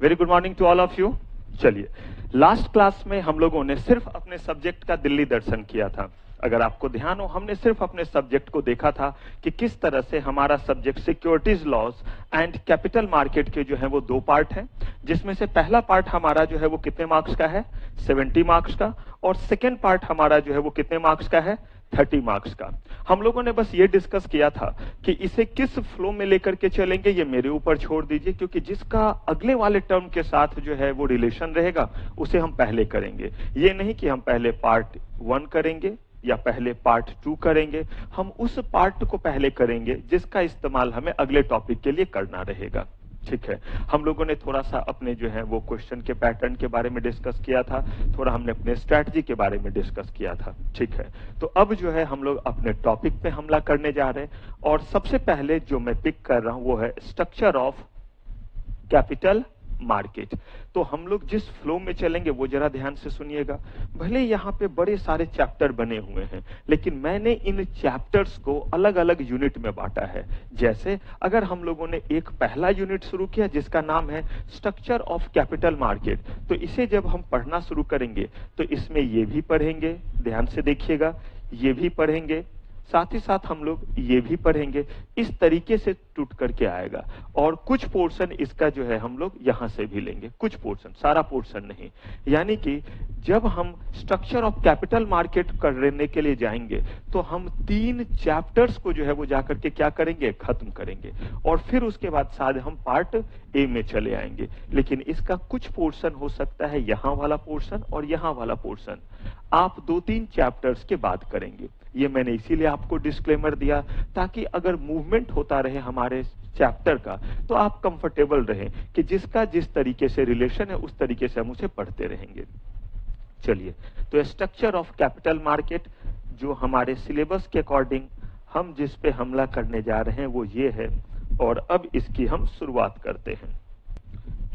Very good morning to all of you. चलिए, last class में हम लोगों ने सिर्फ अपने सब्जेक्ट का दिल्ली दर्शन किया था। अगर आपको ध्यान हो, हमने सिर्फ अपने सब्जेक्ट को देखा था कि किस तरह से हमारा subject securities laws and capital market के जो है वो दो पार्ट हैं, जिसमें से पहला पार्ट हमारा जो है वो कितने मार्क्स का है, 70 मार्क्स का, और सेकेंड पार्ट हमारा जो है वो कितने मार्क्स का है, 30 मार्क्स का। हम लोगों ने बस ये डिस्कस किया था कि इसे किस फ्लो में लेकर के चलेंगे, ये मेरे ऊपर छोड़ दीजिए, क्योंकि जिसका अगले वाले टर्म के साथ जो है वो रिलेशन रहेगा उसे हम पहले करेंगे। ये नहीं कि हम पहले पार्ट 1 करेंगे या पहले पार्ट 2 करेंगे, हम उस पार्ट को पहले करेंगे जिसका इस्तेमाल हमें अगले टॉपिक के लिए करना रहेगा। ठीक है, हम लोगों ने थोड़ा सा अपने जो है वो क्वेश्चन के पैटर्न के बारे में डिस्कस किया था, थोड़ा हमने अपने स्ट्रैटेजी के बारे में डिस्कस किया था। ठीक है, तो अब जो है हम लोग अपने टॉपिक पे हमला करने जा रहे हैं, और सबसे पहले जो मैं पिक कर रहा हूं वो है स्ट्रक्चर ऑफ कैपिटल मार्केट। तो हम लोग जिस फ्लो में चलेंगे वो जरा ध्यान से सुनिएगा। भले यहाँ पे बड़े सारे चैप्टर बने हुए हैं, लेकिन मैंने इन चैप्टर्स को अलग अलग यूनिट में बांटा है। जैसे अगर हम लोगों ने एक पहला यूनिट शुरू किया जिसका नाम है स्ट्रक्चर ऑफ कैपिटल मार्केट, तो इसे जब हम पढ़ना शुरू करेंगे तो इसमें ये भी पढ़ेंगे, ध्यान से देखिएगा, ये भी पढ़ेंगे, साथ ही साथ हम लोग ये भी पढ़ेंगे। इस तरीके से टूट करके आएगा, और कुछ पोर्शन इसका जो है हम लोग यहां से भी लेंगे, कुछ पोर्शन, सारा पोर्शन नहीं। यानी कि जब हम स्ट्रक्चर ऑफ कैपिटल मार्केट करने के लिए जाएंगे तो हम 3 चैप्टर्स को जो है वो जाकर के क्या करेंगे, खत्म करेंगे, और फिर उसके बाद शायद हम पार्ट ए में चले आएंगे। लेकिन इसका कुछ पोर्शन हो सकता है यहाँ वाला पोर्शन और यहाँ वाला पोर्शन, आप 2-3 चैप्टर्स के बाद करेंगे। ये मैंने इसीलिए आपको डिस्क्लेमर दिया ताकि अगर मूवमेंट होता रहे हमारे चैप्टर का तो आप कंफर्टेबल रहें कि जिसका जिस तरीके से रिलेशन है उस तरीके से हम उसे पढ़ते रहेंगे। चलिए, तो स्ट्रक्चर ऑफ कैपिटल मार्केट जो हमारे सिलेबस के अकॉर्डिंग हम जिस पे हमला करने जा रहे हैं वो ये है, और अब इसकी हम शुरुआत करते हैं।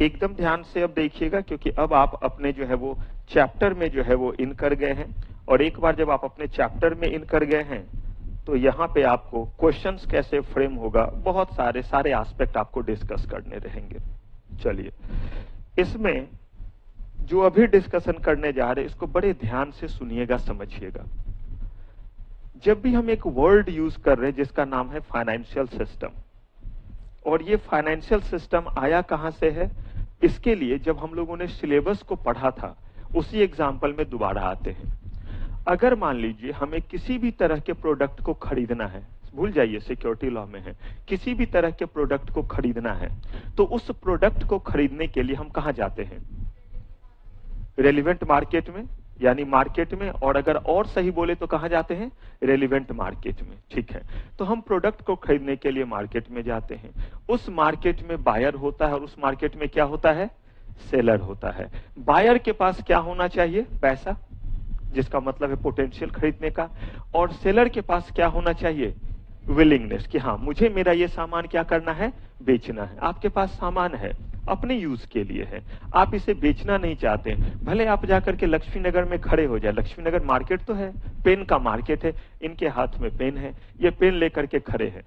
एकदम ध्यान से अब देखिएगा, क्योंकि अब आप अपने जो है वो चैप्टर में जो है वो इन कर गए हैं, और एक बार जब आप अपने चैप्टर में इन कर गए हैं तो यहाँ पे आपको क्वेश्चंस कैसे फ्रेम होगा, बहुत सारे एस्पेक्ट आपको डिस्कस करने रहेंगे। चलिए, इसमें जो अभी डिस्कशन करने जा रहे हैं इसको बड़े ध्यान से सुनिएगा, समझिएगा। जब भी हम एक वर्ड यूज कर रहे हैं जिसका नाम है फाइनेंशियल सिस्टम, और ये फाइनेंशियल सिस्टम आया कहां से है, इसके लिए जब हम लोगों ने सिलेबस को पढ़ा था उसी एग्जाम्पल में दोबारा आते हैं। अगर मान लीजिए हमें किसी भी तरह के प्रोडक्ट को खरीदना है, भूल जाइए सिक्योरिटी लॉ में है, किसी भी तरह के प्रोडक्ट को खरीदना है, तो उस प्रोडक्ट को खरीदने के लिए हम कहां जाते हैं, रेलिवेंट मार्केट में, यानी मार्केट में, और अगर और सही बोले तो कहां जाते हैं, रेलिवेंट मार्केट में। ठीक है, तो हम प्रोडक्ट को खरीदने के लिए मार्केट में जाते हैं। उस मार्केट में बायर होता है और उस मार्केट में क्या होता है, सेलर होता है। बायर के पास क्या होना चाहिए, पैसा, जिसका मतलब है पोटेंशियल खरीदने का, और सेलर के पास क्या होना चाहिए, विलिंगनेस, कि हाँ मुझे मेरा ये सामान क्या करना है, बेचना है। आपके पास सामान है, अपने यूज के लिए है, आप इसे बेचना नहीं चाहते, भले आप जाकर के लक्ष्मी नगर में खड़े हो जाए, लक्ष्मी नगर मार्केट तो है, पेन का मार्केट है, इनके हाथ में पेन है, ये पेन लेकर के खड़े हैं।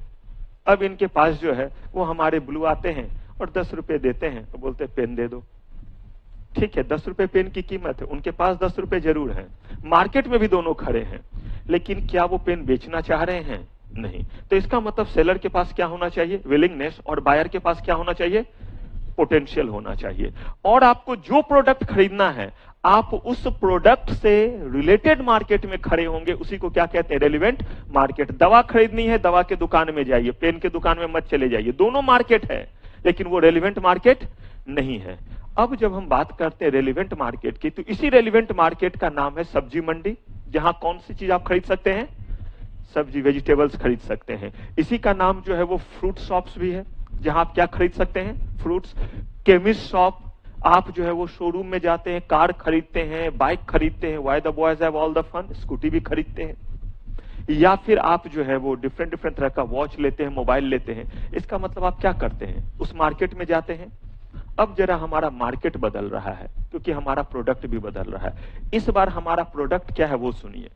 अब इनके पास जो है वो हमारे ब्लू आते हैं और 10 रुपए देते हैं, तो बोलते पेन दे दो। ठीक है, 10 रुपए पेन की कीमत है, उनके पास 10 रुपए जरूर है, मार्केट में भी दोनों खड़े हैं, लेकिन क्या वो पेन बेचना चाह रहे हैं, नहीं। तो इसका मतलब सेलर के पास क्या होना चाहिए, विलिंगनेस, और बायर के पास क्या होना चाहिए, पोटेंशियल होना चाहिए। और आपको जो प्रोडक्ट खरीदना है आप उस प्रोडक्ट से रिलेटेड मार्केट में खड़े होंगे, उसी को क्या कहते हैं, रेलिवेंट मार्केट। दवा खरीदनी है, दवा के दुकान में जाइए, पेन के दुकान में मत चले जाइए, दोनों मार्केट है लेकिन वो रेलिवेंट मार्केट नहीं है। अब जब हम बात करते हैं रेलिवेंट मार्केट की, तो इसी रेलिवेंट मार्केट का नाम है सब्जी मंडी, जहां कौन सी चीज आप खरीद सकते हैं, सब्जी, वेजिटेबल्स खरीद सकते हैं। इसी का नाम जो है वो फ्रूट शॉप्स भी है, जहां आप क्या खरीद सकते हैं, फ्रूट्स। केमिस्ट शॉप, आप जो है वो शोरूम में जाते हैं, कार खरीदते हैं, बाइक खरीदते हैं, why the boys have all the fun, scooty भी खरीदते हैं। या फिर आप जो है वो डिफरेंट तरह का वॉच लेते हैं, मोबाइल लेते हैं। इसका मतलब आप क्या करते हैं, उस मार्केट में जाते हैं। अब जरा हमारा मार्केट बदल रहा है, क्योंकि हमारा प्रोडक्ट भी बदल रहा है। इस बार हमारा प्रोडक्ट क्या है वो सुनिए।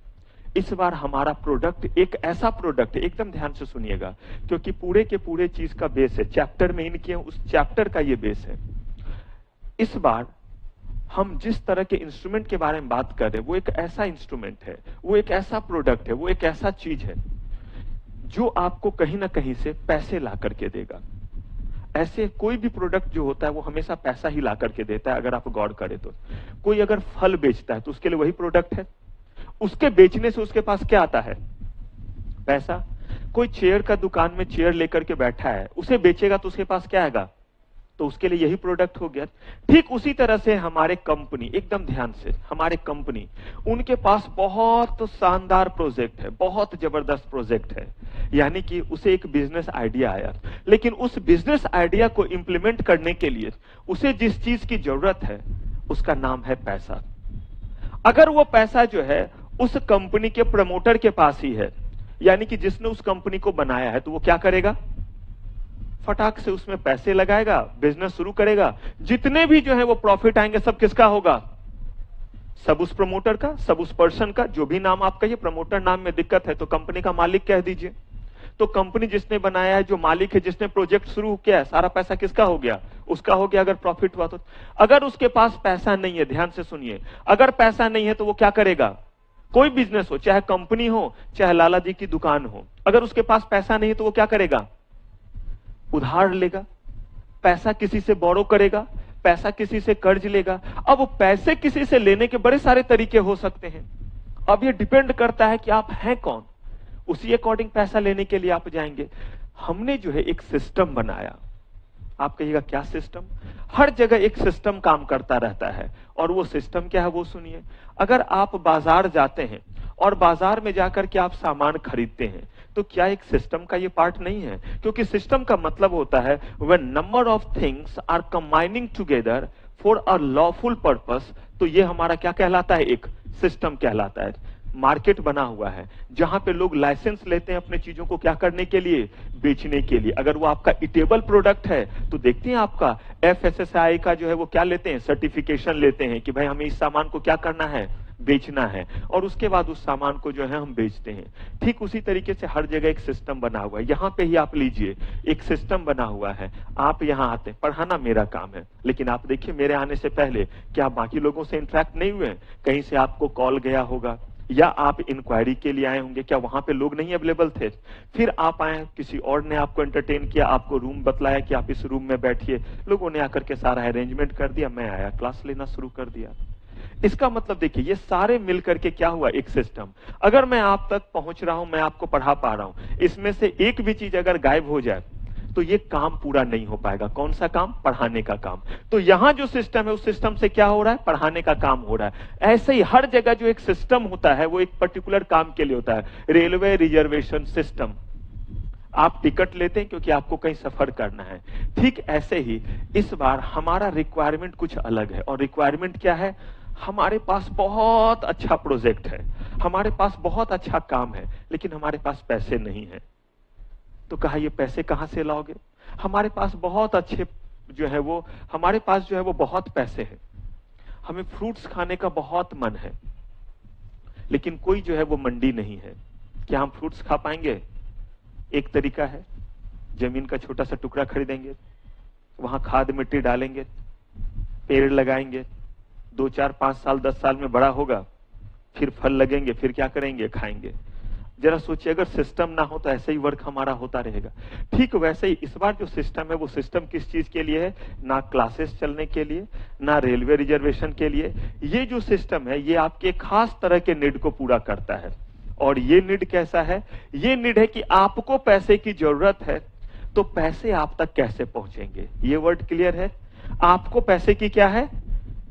इस बार हमारा प्रोडक्ट एक ऐसा प्रोडक्ट, एकदम ध्यान से सुनिएगा, क्योंकि पूरे के पूरे चीज का बेस है, चैप्टर में इन किए उस चैप्टर का ये बेस है। इस बार हम जिस तरह के इंस्ट्रूमेंट के बारे में बात कर रहे हैं वो एक ऐसा इंस्ट्रूमेंट है, वो एक ऐसा प्रोडक्ट है, वो एक ऐसा चीज है जो आपको कहीं ना कहीं से पैसे ला करके देगा। ऐसे कोई भी प्रोडक्ट जो होता है वो हमेशा पैसा ही ला करके देता है, अगर आप गौर करें तो। कोई अगर फल बेचता है तो उसके लिए वही प्रोडक्ट है, उसके बेचने से उसके पास क्या आता है? पैसा। कोई चेयर का दुकान में चेयर लेकर के बैठा है, उसे बेचेगा तो उसके पास क्या आएगा? तो उसके लिए यही प्रोडक्ट हो गया। ठीक उसी तरह से हमारे कंपनी, एकदम ध्यान से, हमारे कंपनी, उनके पास बहुत शानदार प्रोजेक्ट है, बहुत जबरदस्त प्रोजेक्ट है, यानी कि उसे एक बिजनेस आइडिया आया, लेकिन उस बिजनेस आइडिया को इंप्लीमेंट करने के लिए उसे जिस चीज की जरूरत है उसका नाम है पैसा। अगर वो पैसा जो है उस कंपनी के प्रमोटर के पास ही है, यानी कि जिसने उस कंपनी को बनाया है, तो वो क्या करेगा? फटाक से उसमें पैसे लगाएगा, बिजनेस शुरू करेगा। जितने भी जो है वो प्रॉफिट आएंगे सब किसका होगा? सब उस प्रमोटर का, सब उस पर्सन का। जो भी नाम आप कहिए, प्रमोटर नाम में दिक्कत है तो कंपनी का मालिक कह दीजिए। तो कंपनी जिसने बनाया है, जो मालिक है, जिसने प्रोजेक्ट शुरू किया है, सारा पैसा किसका हो गया? उसका हो गया, अगर प्रॉफिट हुआ तो। अगर उसके पास पैसा नहीं है, ध्यान से सुनिए, अगर पैसा नहीं है तो वो क्या करेगा? कोई बिजनेस हो, चाहे कंपनी हो, चाहे लाला जी की दुकान हो, अगर उसके पास पैसा नहीं है तो वो क्या करेगा? उधार लेगा, पैसा किसी से बोरो करेगा, पैसा किसी से कर्ज लेगा। अब वो पैसे किसी से लेने के बड़े सारे तरीके हो सकते हैं। अब ये डिपेंड करता है कि आप हैं कौन, उसी अकॉर्डिंग पैसा लेने के लिए आप जाएंगे। हमने जो है एक सिस्टम बनाया। आप कहिएगा क्या सिस्टम? हर जगह एक सिस्टम काम करता रहता है, और वो सिस्टम क्या है वो सुनिए। अगर आप बाजार जाते हैं और बाजार में जाकर के आप सामान खरीदते हैं, तो क्या एक सिस्टम का ये पार्ट नहीं है? क्योंकि सिस्टम का मतलब होता है when number of things are combining together for a lawful purpose, तो ये हमारा क्या कहलाता है? एक सिस्टम कहलाता है। मार्केट बना हुआ है जहां पे लोग लाइसेंस लेते हैं अपने चीजों को क्या करने के लिए? बेचने के लिए। अगर वो आपका इटेबल प्रोडक्ट है तो देखते हैं आपका FSSAI का जो है वो क्या लेते हैं? सर्टिफिकेशन लेते हैं कि भाई हमें इस सामान को क्या करना है? बेचना है, और उसके बाद उस सामान को जो है हम बेचते हैं। ठीक उसी तरीके से हर जगह एक सिस्टम बना हुआ है। यहाँ पे ही आप लीजिए, एक सिस्टम बना हुआ है। आप यहाँ आते हैं, पढ़ाना मेरा काम है, लेकिन आप देखिए मेरे आने से पहले क्या आप बाकी लोगों से इंटरेक्ट नहीं हुए? कहीं से आपको कॉल गया होगा, या आप इंक्वायरी के लिए आए होंगे, क्या वहां पे लोग नहीं अवेलेबल थे? फिर आप आए, किसी और ने आपको एंटरटेन किया, आपको रूम बतलाया कि आप इस रूम में बैठिए, लोगों ने आकर के सारा अरेंजमेंट कर दिया, मैं आया, क्लास लेना शुरू कर दिया। इसका मतलब देखिए, ये सारे मिलकर के क्या हुआ? एक सिस्टम। अगर मैं आप तक पहुंच रहा हूं, मैं आपको पढ़ा पा रहा हूं, इसमें से एक भी चीज अगर गायब हो जाए तो ये काम पूरा नहीं हो पाएगा। कौन सा काम? पढ़ाने का काम। तो यहां जो सिस्टम है उस सिस्टम से क्या हो रहा है? पढ़ाने का काम हो रहा है। ऐसे ही हर जगह जो एक सिस्टम होता है वो एक पर्टिकुलर काम के लिए होता है। रेलवे रिजर्वेशन सिस्टम, आप टिकट लेते हैं क्योंकि आपको कहीं सफर करना है। ठीक ऐसे ही इस बार हमारा रिक्वायरमेंट कुछ अलग है, और रिक्वायरमेंट क्या है? हमारे पास बहुत अच्छा प्रोजेक्ट है, हमारे पास बहुत अच्छा काम है, लेकिन हमारे पास पैसे नहीं है। तो कहा ये पैसे कहां से लाओगे? हमारे पास बहुत अच्छे जो है वो, हमारे पास जो है वो बहुत पैसे हैं, हमें फ्रूट्स खाने का बहुत मन है, लेकिन कोई जो है वो मंडी नहीं है। क्या हम फ्रूट्स खा पाएंगे? एक तरीका है, जमीन का छोटा सा टुकड़ा खरीदेंगे, वहां खाद मिट्टी डालेंगे, पेड़ लगाएंगे, 2, 4, 5 साल 10 साल में बड़ा होगा, फिर फल लगेंगे, फिर क्या करेंगे? खाएंगे। जरा सोचिए, अगर सिस्टम ना हो तो ऐसे ही वर्क हमारा होता रहेगा। ठीक वैसे ही इस बार जो सिस्टम है वो सिस्टम किस चीज के लिए है? ना क्लासेस चलने के लिए, ना रेलवे रिजर्वेशन के लिए। ये जो सिस्टम है ये आपके खास तरह के नीड को पूरा करता है। और ये नीड कैसा है? ये नीड है कि आपको पैसे की जरूरत है, तो पैसे आप तक कैसे पहुंचेंगे? ये वर्ड क्लियर है? आपको पैसे की क्या है?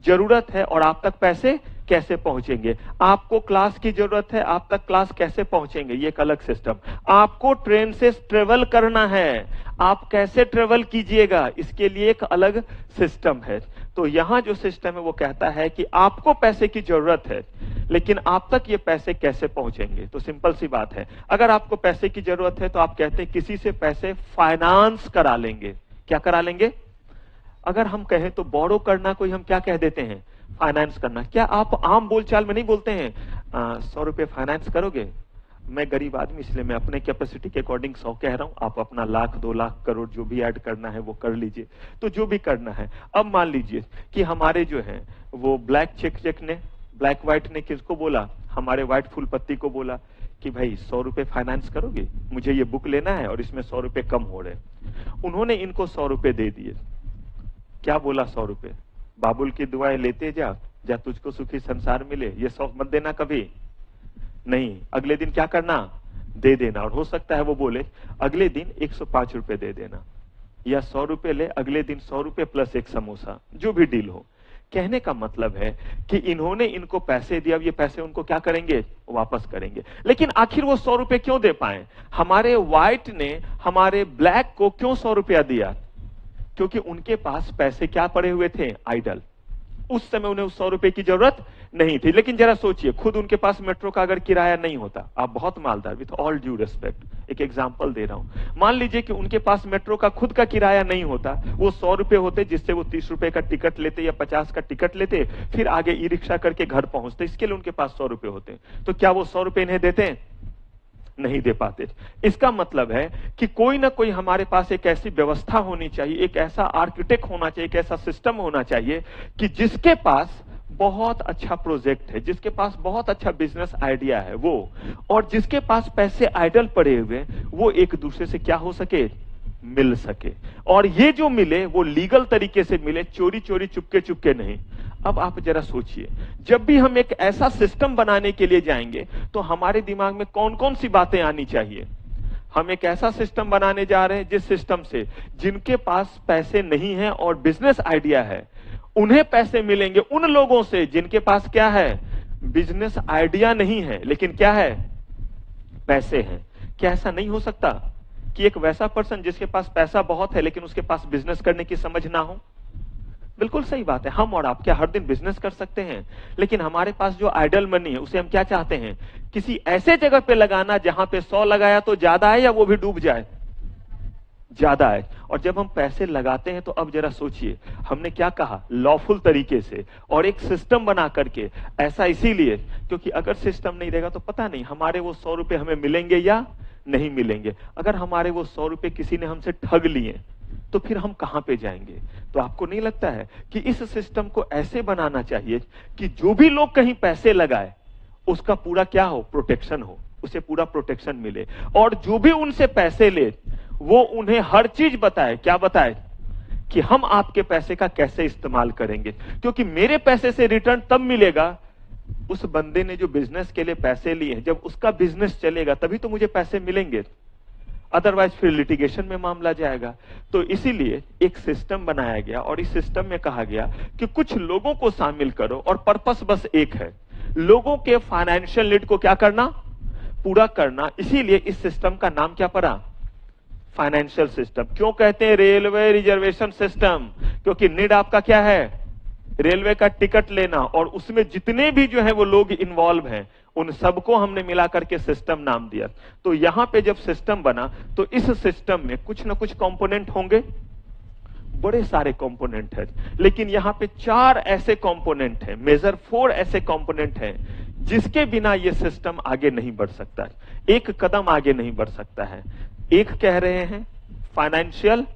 जरूरत है, और आप तक पैसे कैसे पहुंचेंगे? आपको क्लास की जरूरत है, आप तक क्लास कैसे पहुंचेंगे? ये एक अलग सिस्टम। आपको ट्रेन से ट्रेवल करना है, आप कैसे ट्रेवल कीजिएगा? इसके लिए एक अलग सिस्टम है। तो यहां जो सिस्टम है वो कहता है कि आपको पैसे की जरूरत है, लेकिन आप तक ये पैसे कैसे पहुंचेंगे? तो सिंपल सी बात है, अगर आपको पैसे की जरूरत है तो आप कहते हैं किसी से पैसे फाइनेंस करा लेंगे। क्या करा लेंगे? अगर हम कहें तो बोरो करना कोई हम क्या कह देते हैं? फाइनेंस करना। क्या आप आम बोलचाल में नहीं बोलते हैं 100 रुपए फाइनेंस करोगे? मैं गरीब आदमी इसलिए मैं अपने कैपेसिटी के अकॉर्डिंग 100 कह रहा हूं, आप अपना लाख 2 लाख करोड़ जो भी ऐड करना है वो कर लीजिए। तो जो भी करना है, अब मान लीजिए कि हमारे जो है वो ब्लैक चेक ने, ब्लैक व्हाइट ने किसको बोला, हमारे व्हाइट फूल पत्ती को बोला कि भाई 100 रुपए फाइनेंस करोगे, मुझे ये बुक लेना है और इसमें 100 रुपए कम हो रहे। उन्होंने इनको 100 रुपए दे दिए। क्या बोला 100 रुपए, बाबुल की दुआएं लेते जा, जा तुझको सुखी संसार मिले, ये 100 मत देना कभी नहीं, अगले दिन क्या करना, दे देना। और हो सकता है वो बोले अगले दिन 105 रुपए दे देना, या 100 रुपए ले, अगले दिन 100 रुपए प्लस एक समोसा, जो भी डील हो। कहने का मतलब है कि इन्होंने इनको पैसे दिया, अब ये पैसे उनको क्या करेंगे, वापस करेंगे। लेकिन आखिर वो 100 रुपए क्यों दे पाए, हमारे व्हाइट ने हमारे ब्लैक को क्यों 100 रुपया दिया, क्योंकि उनके पास पैसे क्या पड़े हुए थे, आइडल। उस समय उन्हें उस 100 रुपए की जरूरत नहीं थी। लेकिन जरा सोचिए, खुद उनके पास मेट्रो का अगर किराया नहीं होता, आप बहुत मालदार, विथ ऑल ड्यू रिस्पेक्ट एक एग्जांपल दे रहा हूं, मान लीजिए कि उनके पास मेट्रो का खुद का किराया नहीं होता, वो 100 रुपए होते जिससे वो 30 रुपए का टिकट लेते या 50 का टिकट लेते, फिर आगे ई रिक्शा करके घर पहुंचते, इसके लिए उनके पास 100 रुपए होते। तो क्या वो 100 रुपए इन्हें देते, नहीं दे पाते। इसका मतलब है कि कोई ना कोई हमारे पास एक ऐसी व्यवस्था होनी चाहिए, एक ऐसा आर्किटेक्ट होना चाहिए, एक ऐसा सिस्टम होना चाहिए कि जिसके पास बहुत अच्छा प्रोजेक्ट है, जिसके पास बहुत अच्छा बिजनेस आइडिया है वो, और जिसके पास पैसे आइडल पड़े हुए, वो एक दूसरे से क्या हो सके, मिल सके। और ये जो मिले वो लीगल तरीके से मिले, चोरी चोरी चुपके चुपके नहीं। अब आप जरा सोचिए, जब भी हम एक ऐसा सिस्टम बनाने के लिए जाएंगे तो हमारे दिमाग में कौन कौन सी बातें आनी चाहिए। हम एक ऐसा सिस्टम बनाने जा रहे हैं जिस सिस्टम से जिनके पास पैसे नहीं है और बिजनेस आइडिया है, उन्हें पैसे मिलेंगे उन लोगों से जिनके पास क्या है, बिजनेस आइडिया नहीं है लेकिन क्या है, पैसे हैं। क्या ऐसा नहीं हो सकता कि एक वैसा पर्सन जिसके पास पैसा बहुत है लेकिन उसके पास बिजनेस करने की समझ ना हो? बिल्कुल सही बात है, हम और आप क्या हर दिन बिजनेस कर सकते हैं, लेकिन हमारे पास जो आइडल मनी है उसे हम क्या चाहते हैं, किसी ऐसे जगह पे लगाना जहां पे 100 लगाया तो ज्यादा है या वो भी डूब जाए, ज्यादा है। और जब हम पैसे लगाते हैं तो अब जरा सोचिए, हमने क्या कहा, लॉफुल तरीके से और एक सिस्टम बना करके। ऐसा इसीलिए क्योंकि अगर सिस्टम नहीं रहेगा तो पता नहीं हमारे वो 100 रुपए हमें मिलेंगे या नहीं मिलेंगे। अगर हमारे वो 100 रुपए किसी ने हमसे ठग लिए तो फिर हम कहां पे जाएंगे। तो आपको नहीं लगता है कि इस सिस्टम को ऐसे बनाना चाहिए कि जो भी लोग कहीं पैसे लगाए उसका पूरा क्या हो, प्रोटेक्शन हो, उसे पूरा प्रोटेक्शन मिले, और जो भी उनसे पैसे ले वो उन्हें हर चीज बताए। क्या बताए, कि हम आपके पैसे का कैसे इस्तेमाल करेंगे, क्योंकि मेरे पैसे से रिटर्न तब मिलेगा उस बंदे ने जो बिजनेस के लिए पैसे लिए हैं, जब उसका बिजनेस चलेगा तभी तो मुझे पैसे मिलेंगे, अदरवाइज फिर लिटिगेशन में मामला जाएगा। तो इसीलिए एक सिस्टम बनाया गया और इस सिस्टम में कहा गया कि कुछ लोगों को शामिल करो और पर्पस बस एक है, लोगों के फाइनेंशियल नीड को क्या करना, पूरा करना। इसीलिए इस सिस्टम का नाम क्या पड़ा, फाइनेंशियल सिस्टम। क्यों कहते हैं रेलवे रिजर्वेशन सिस्टम, क्योंकि नीड आपका क्या है, रेलवे का टिकट लेना, और उसमें जितने भी जो है वो लोग इन्वॉल्व हैं उन सबको हमने मिला करके सिस्टम नाम दिया। तो यहां पे जब सिस्टम बना तो इस सिस्टम में कुछ ना कुछ कंपोनेंट होंगे, बड़े सारे कंपोनेंट हैं, लेकिन यहां पे 4 ऐसे कंपोनेंट हैं, मेजर 4 ऐसे कंपोनेंट हैं जिसके बिना यह सिस्टम आगे नहीं बढ़ सकता है, एक कदम आगे नहीं बढ़ सकता है। एक कह रहे हैं फाइनेंशियल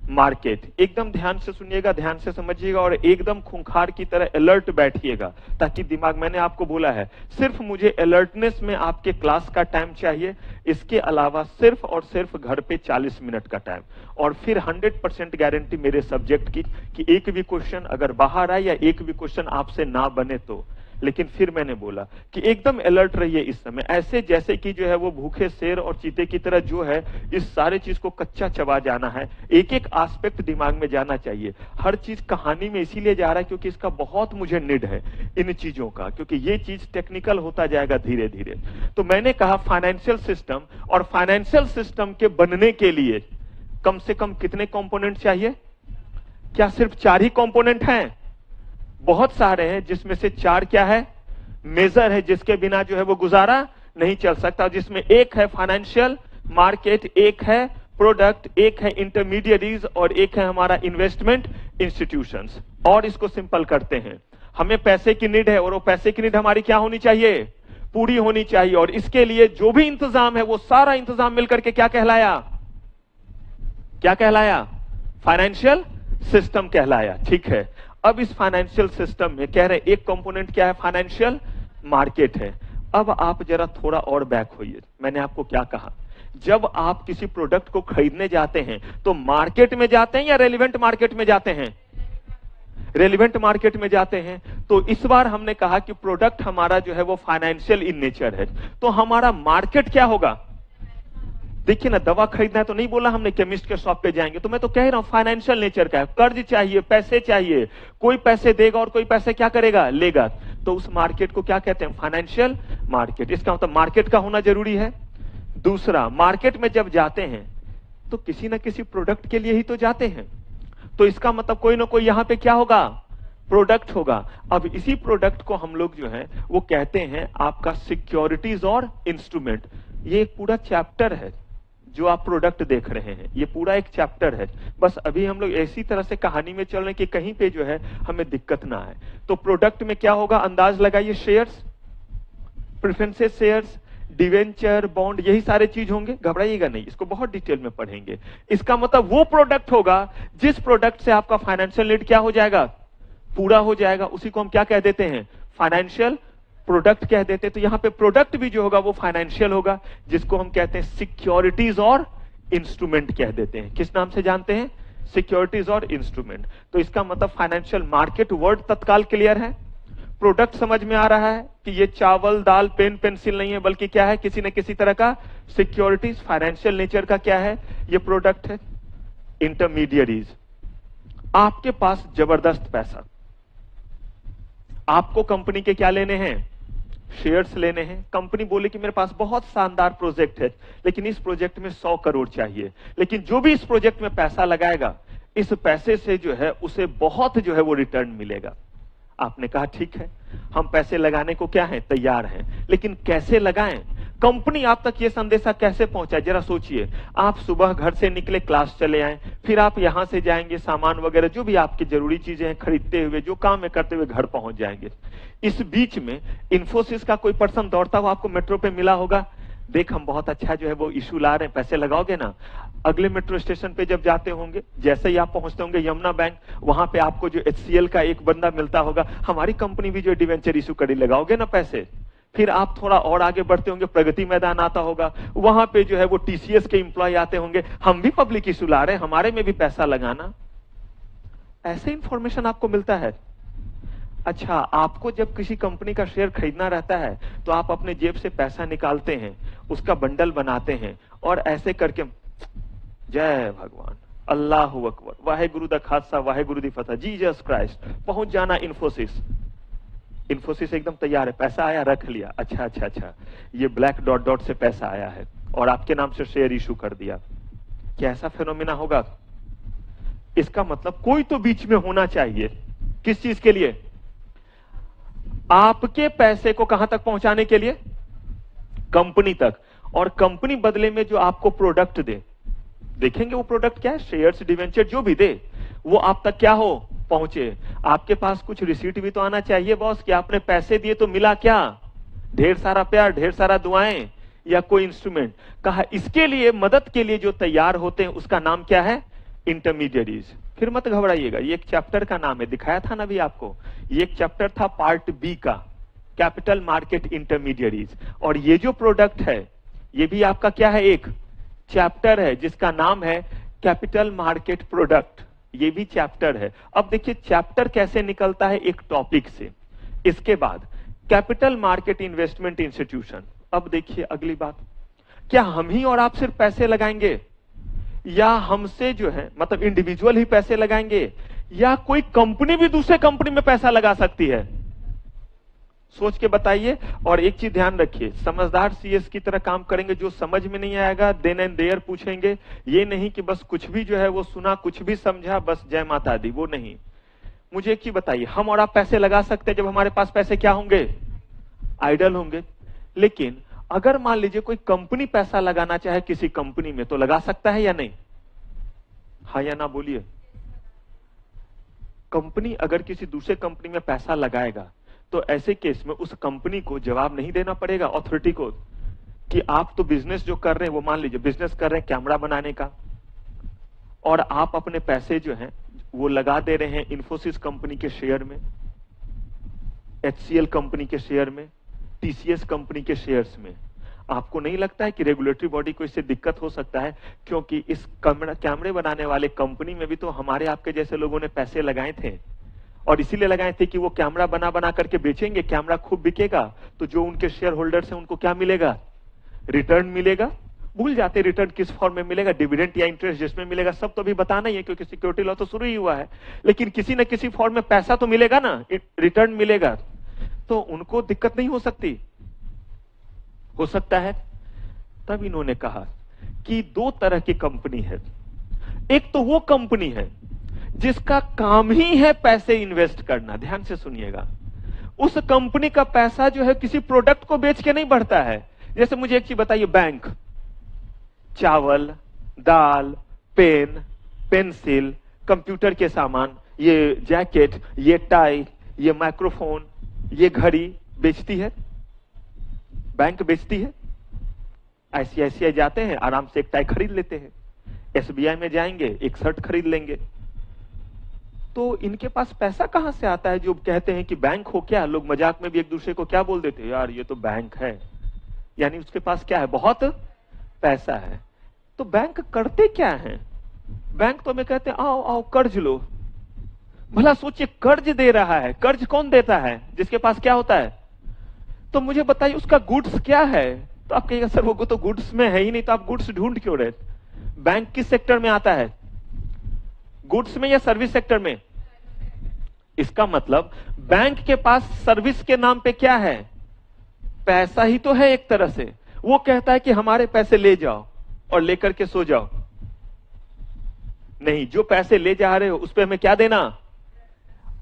मार्केट। एकदम ध्यान से सुनिएगा, ध्यान से समझिएगा और एकदम खूंखार की तरह अलर्ट बैठिएगा, ताकि दिमाग, मैंने आपको बोला है सिर्फ मुझे अलर्टनेस में आपके क्लास का टाइम चाहिए, इसके अलावा सिर्फ और सिर्फ घर पे 40 मिनट का टाइम, और फिर 100% गारंटी मेरे सब्जेक्ट की कि एक भी क्वेश्चन अगर बाहर आए या एक भी क्वेश्चन आपसे ना बने तो। लेकिन फिर मैंने बोला कि एकदम अलर्ट रहिए इस समय, ऐसे जैसे कि जो है वो भूखे शेर और चीते की तरह जो है इस सारे चीज को कच्चा चबा जाना है, एक एक एस्पेक्ट दिमाग में जाना चाहिए। हर चीज कहानी में इसीलिए जा रहा है क्योंकि इसका बहुत मुझे नीड है इन चीजों का, क्योंकि ये चीज टेक्निकल होता जाएगा धीरे धीरे। तो मैंने कहा फाइनेंशियल सिस्टम, और फाइनेंशियल सिस्टम के बनने के लिए कम से कम कितने कंपोनेंट चाहिए, क्या सिर्फ 4 ही कंपोनेंट हैं, बहुत सारे हैं, जिसमें से 4 क्या है, मेजर है, जिसके बिना जो है वो गुजारा नहीं चल सकता, जिसमें एक है फाइनेंशियल मार्केट, एक है प्रोडक्ट, एक है इंटरमीडिएरीज, और एक है हमारा इन्वेस्टमेंट इंस्टीट्यूशंस। और इसको सिंपल करते हैं, हमें पैसे की नीड है और वो पैसे की नीड हमारी क्या होनी चाहिए, पूरी होनी चाहिए, और इसके लिए जो भी इंतजाम है वो सारा इंतजाम मिलकर के क्या कहलाया? क्या कहलाया? फाइनेंशियल सिस्टम कहलाया। ठीक है, अब इस फाइनेंशियल सिस्टम में कह रहे एक कंपोनेंट क्या है? फाइनेंशियल मार्केट है। अब आप जरा थोड़ा और बैक होइए। मैंने आपको क्या कहा? जब आप किसी प्रोडक्ट को खरीदने जाते हैं तो मार्केट में जाते हैं या रेलिवेंट मार्केट में जाते हैं? रेलिवेंट मार्केट में जाते हैं। तो इस बार हमने कहा कि प्रोडक्ट हमारा जो है वो फाइनेंशियल इन नेचर है, तो हमारा मार्केट क्या होगा? देखिए ना, दवा खरीदना है तो नहीं बोला हमने केमिस्ट के शॉप पे जाएंगे, तो मैं तो कह रहा हूं फाइनेंशियल नेचर का है। कर्ज चाहिए, पैसे चाहिए, कोई पैसे देगा और कोई पैसे क्या करेगा? लेगा। तो उस मार्केट को क्या कहते हैं? Financial market. इसका मतलब मार्केट का होना जरूरी है। दूसरा, मार्केट में जब जाते हैं तो किसी ना किसी प्रोडक्ट के लिए ही तो जाते हैं, तो इसका मतलब कोई ना कोई यहां पे क्या होगा? प्रोडक्ट होगा। अब इसी प्रोडक्ट को हम लोग जो है वो कहते हैं आपका सिक्योरिटीज और इंस्ट्रूमेंट। ये एक पूरा चैप्टर है जो आप प्रोडक्ट देख रहे हैं, ये पूरा एक चैप्टर है। बस अभी हम लोग ऐसी तरह से कहानी में चल रहे हैं कि कहीं पे जो है हमें दिक्कत ना आए। तो प्रोडक्ट में क्या होगा? अंदाज लगाइए। Shares, preferences shares, debenture, bond, यही सारे चीज होंगे। घबराइएगा नहीं, इसको बहुत डिटेल में पढ़ेंगे। इसका मतलब वो प्रोडक्ट होगा जिस प्रोडक्ट से आपका फाइनेंशियल नीड क्या हो जाएगा? पूरा हो जाएगा। उसी को हम क्या कह देते हैं? फाइनेंशियल प्रोडक्ट कह देते हैं। तो यहां पे प्रोडक्ट भी जो होगा वो फाइनेंशियल होगा, जिसको हम कहते हैं सिक्योरिटीज और इंस्ट्रूमेंट कह देते हैं। किस नाम से जानते हैं? सिक्योरिटीज और इंस्ट्रूमेंट। तो इसका मतलब फाइनेंशियल मार्केट वर्ड तत्काल क्लियर है। प्रोडक्ट समझ में आ रहा है कि ये चावल, दाल, पेन, पेंसिल नहीं है, बल्कि क्या है? किसी न किसी तरह का सिक्योरिटीज, फाइनेंशियल नेचर का क्या है? ये प्रोडक्ट है। इंटरमीडियरीज, आपके पास जबरदस्त पैसा, आपको कंपनी के क्या लेने हैं? शेयर्स लेने हैं। कंपनी बोले कि मेरे पास बहुत शानदार प्रोजेक्ट है, लेकिन इस प्रोजेक्ट में 100 करोड़ चाहिए, लेकिन जो भी इस प्रोजेक्ट में पैसा लगाएगा, इस पैसे से जो है उसे बहुत जो है वो रिटर्न मिलेगा। आपने कहा ठीक है, हम पैसे लगाने को क्या है? तैयार हैं, लेकिन कैसे लगाएं? कंपनी आप तक ये संदेशा कैसे पहुंचाए? जरा सोचिए। आप सुबह घर से निकले, क्लास चले आए, फिर आप यहां से जाएंगे, सामान वगैरह जो भी आपकी जरूरी चीजें हैं खरीदते हुए, जो काम है करते हुए घर पहुंच जाएंगे। इस बीच में इंफोसिस का कोई पर्सन दौड़ता हुआ आपको मेट्रो पे मिला होगा। देख, हम बहुत अच्छा जो है वो इशू ला रहे हैं, पैसे लगाओगे ना? अगले मेट्रो स्टेशन पे जब जाते होंगे, जैसे ही आप पहुंचते होंगे यमुना बैंक, वहां पे आपको जो HCL का एक बंदा मिलता होगा, हमारी कंपनी भी जो डिवेंचर इशू करी, लगाओगे ना पैसे? फिर आप थोड़ा और आगे बढ़ते होंगे, प्रगति मैदान आता होगा, वहां पे जो है वो TCS के एम्प्लॉय आते होंगे, हम भी पब्लिक इशू ला रहे हैं, हमारे में भी पैसा लगाना। ऐसे इंफॉर्मेशन आपको मिलता है। अच्छा, आपको जब किसी कंपनी का शेयर खरीदना रहता है तो आप अपने जेब से पैसा निकालते हैं, उसका बंडल बनाते हैं और ऐसे करके जय भगवान, अल्लाहु अकबर, वाहेगुरु दा खालसा वाहेगुरु दी फतह, जीसस क्राइस्ट, पहुंच जाना इंफोसिस। इंफोसिस एकदम तैयार है, पैसा आया, रख लिया। अच्छा अच्छा अच्छा, ये ब्लैक डॉट डॉट से पैसा आया है और आपके नाम से शेयर इशू कर दिया। क्या ऐसा फिनोमिना होगा? इसका मतलब कोई तो बीच में होना चाहिए। किस चीज के लिए? आपके पैसे को कहां तक पहुंचाने के लिए? कंपनी तक। और कंपनी बदले में जो आपको प्रोडक्ट दे, देखेंगे वो प्रोडक्ट क्या है? शेयर्स, डिवेंचर, जो भी दे वो आप तक क्या हो? पहुंचे। आपके पास कुछ रिसीट भी तो आना चाहिए बॉस, कि आपने पैसे दिए तो मिला क्या? ढेर सारा प्यार, ढेर सारा दुआएं, या कोई इंस्ट्रूमेंट। कहा इसके लिए, मदद के लिए जो तैयार होते हैं उसका नाम क्या है? इंटरमीडियरीज। फिर मत घबराइएगा, ये एक चैप्टर का नाम है, दिखाया था ना अभी आपको। ये एक चैप्टर था पार्ट बी का, कैपिटल मार्केट इंटरमीडियरीज। और ये जो प्रोडक्ट है ये भी आपका क्या है? एक चैप्टर है जिसका नाम है कैपिटल मार्केट प्रोडक्ट। ये भी चैप्टर है। अब देखिए चैप्टर कैसे निकलता है एक टॉपिक से। इसके बाद कैपिटल मार्केट इन्वेस्टमेंट इंस्टीट्यूशन। अब देखिए अगली बात, क्या हम ही और आप सिर्फ पैसे लगाएंगे, या हमसे जो है मतलब इंडिविजुअल ही पैसे लगाएंगे, या कोई कंपनी भी दूसरे कंपनी में पैसा लगा सकती है? सोच के बताइए। और एक चीज ध्यान रखिए, समझदार CS की तरह काम करेंगे। जो समझ में नहीं आएगा देन एंड देयर पूछेंगे। ये नहीं कि बस कुछ भी जो है वो सुना, कुछ भी समझा, बस जय माता दी, वो नहीं। मुझे एक चीज बताइए, हम और आप पैसे लगा सकते हैं जब हमारे पास पैसे क्या होंगे? आइडल होंगे। लेकिन अगर मान लीजिए कोई कंपनी पैसा लगाना चाहे किसी कंपनी में, तो लगा सकता है या नहीं? हाँ या ना बोलिए। कंपनी अगर किसी दूसरे कंपनी में पैसा लगाएगा तो ऐसे केस में उस कंपनी को जवाब नहीं देना पड़ेगा अथॉरिटी को कि आप तो बिजनेस जो कर रहे हैं, वो मान लीजिए बिजनेस कर रहे हैं कैमरा बनाने का, और आप अपने पैसे जो हैं वो लगा दे रहे हैं इंफोसिस कंपनी के शेयर में, HCL कंपनी के शेयर में, TCS कंपनी के शेयर्स में। आपको नहीं लगता है कि रेगुलेटरी बॉडी को इससे दिक्कत हो सकता है? क्योंकि इस कैमरे बनाने वाले कंपनी में भी तो हमारे आपके जैसे लोगों ने पैसे लगाए थे, और इसीलिए लगाए थे कि वो कैमरा बना बना करके बेचेंगे, कैमरा खूब बिकेगा, तो जो उनके शेयर होल्डर्स हैं उनको क्या मिलेगा? रिटर्न मिलेगा। भूल जाते रिटर्न किस फॉर्म में मिलेगा, डिविडेंड या इंटरेस्ट जिसमें मिलेगा, सब तो अभी बताना ही है क्योंकि सिक्योरिटी लॉ तो शुरू ही हुआ है, लेकिन किसी न किसी फॉर्म में पैसा तो मिलेगा ना, रिटर्न मिलेगा, तो उनको दिक्कत नहीं हो सकती? हो सकता है। तब इन्होंने कहा कि दो तरह की कंपनी है। एक तो वो कंपनी है जिसका काम ही है पैसे इन्वेस्ट करना, ध्यान से सुनिएगा। उस कंपनी का पैसा जो है किसी प्रोडक्ट को बेच के नहीं बढ़ता है। जैसे मुझे एक चीज बताइए, बैंक चावल, दाल, पेन, पेंसिल, कंप्यूटर के सामान, ये जैकेट, ये टाई, ये माइक्रोफोन, ये घड़ी बेचती है? बैंक बेचती है? ICICI जाते हैं, आराम से एक टाई खरीद लेते हैं, SBI में जाएंगे एक शर्ट खरीद लेंगे। तो इनके पास पैसा कहां से आता है जो कहते हैं कि बैंक हो क्या? लोग मजाक में भी एक दूसरे को क्या बोल देते हैं, यार ये तो बैंक है, यानी उसके पास क्या है? बहुत पैसा है। तो बैंक करते क्या है? बैंक तो हमें कहते हैं आओ आओ कर्ज लो। भला सोचिए, कर्ज दे रहा है, कर्ज कौन देता है? जिसके पास क्या होता है? तो मुझे बताइए उसका गुड्स क्या है? तो आप कहिएगा सर वो तो गुड्स में है ही नहीं, तो आप गुड्स ढूंढ क्यों रहे? बैंक किस सेक्टर में आता है, गुड्स में या सर्विस सेक्टर में? इसका मतलब बैंक के पास सर्विस के नाम पे क्या है? पैसा ही तो है एक तरह से। वो कहता है कि हमारे पैसे ले जाओ और लेकर के सो जाओ। नहीं, जो पैसे ले जा रहे हो उस पे हमें क्या देना?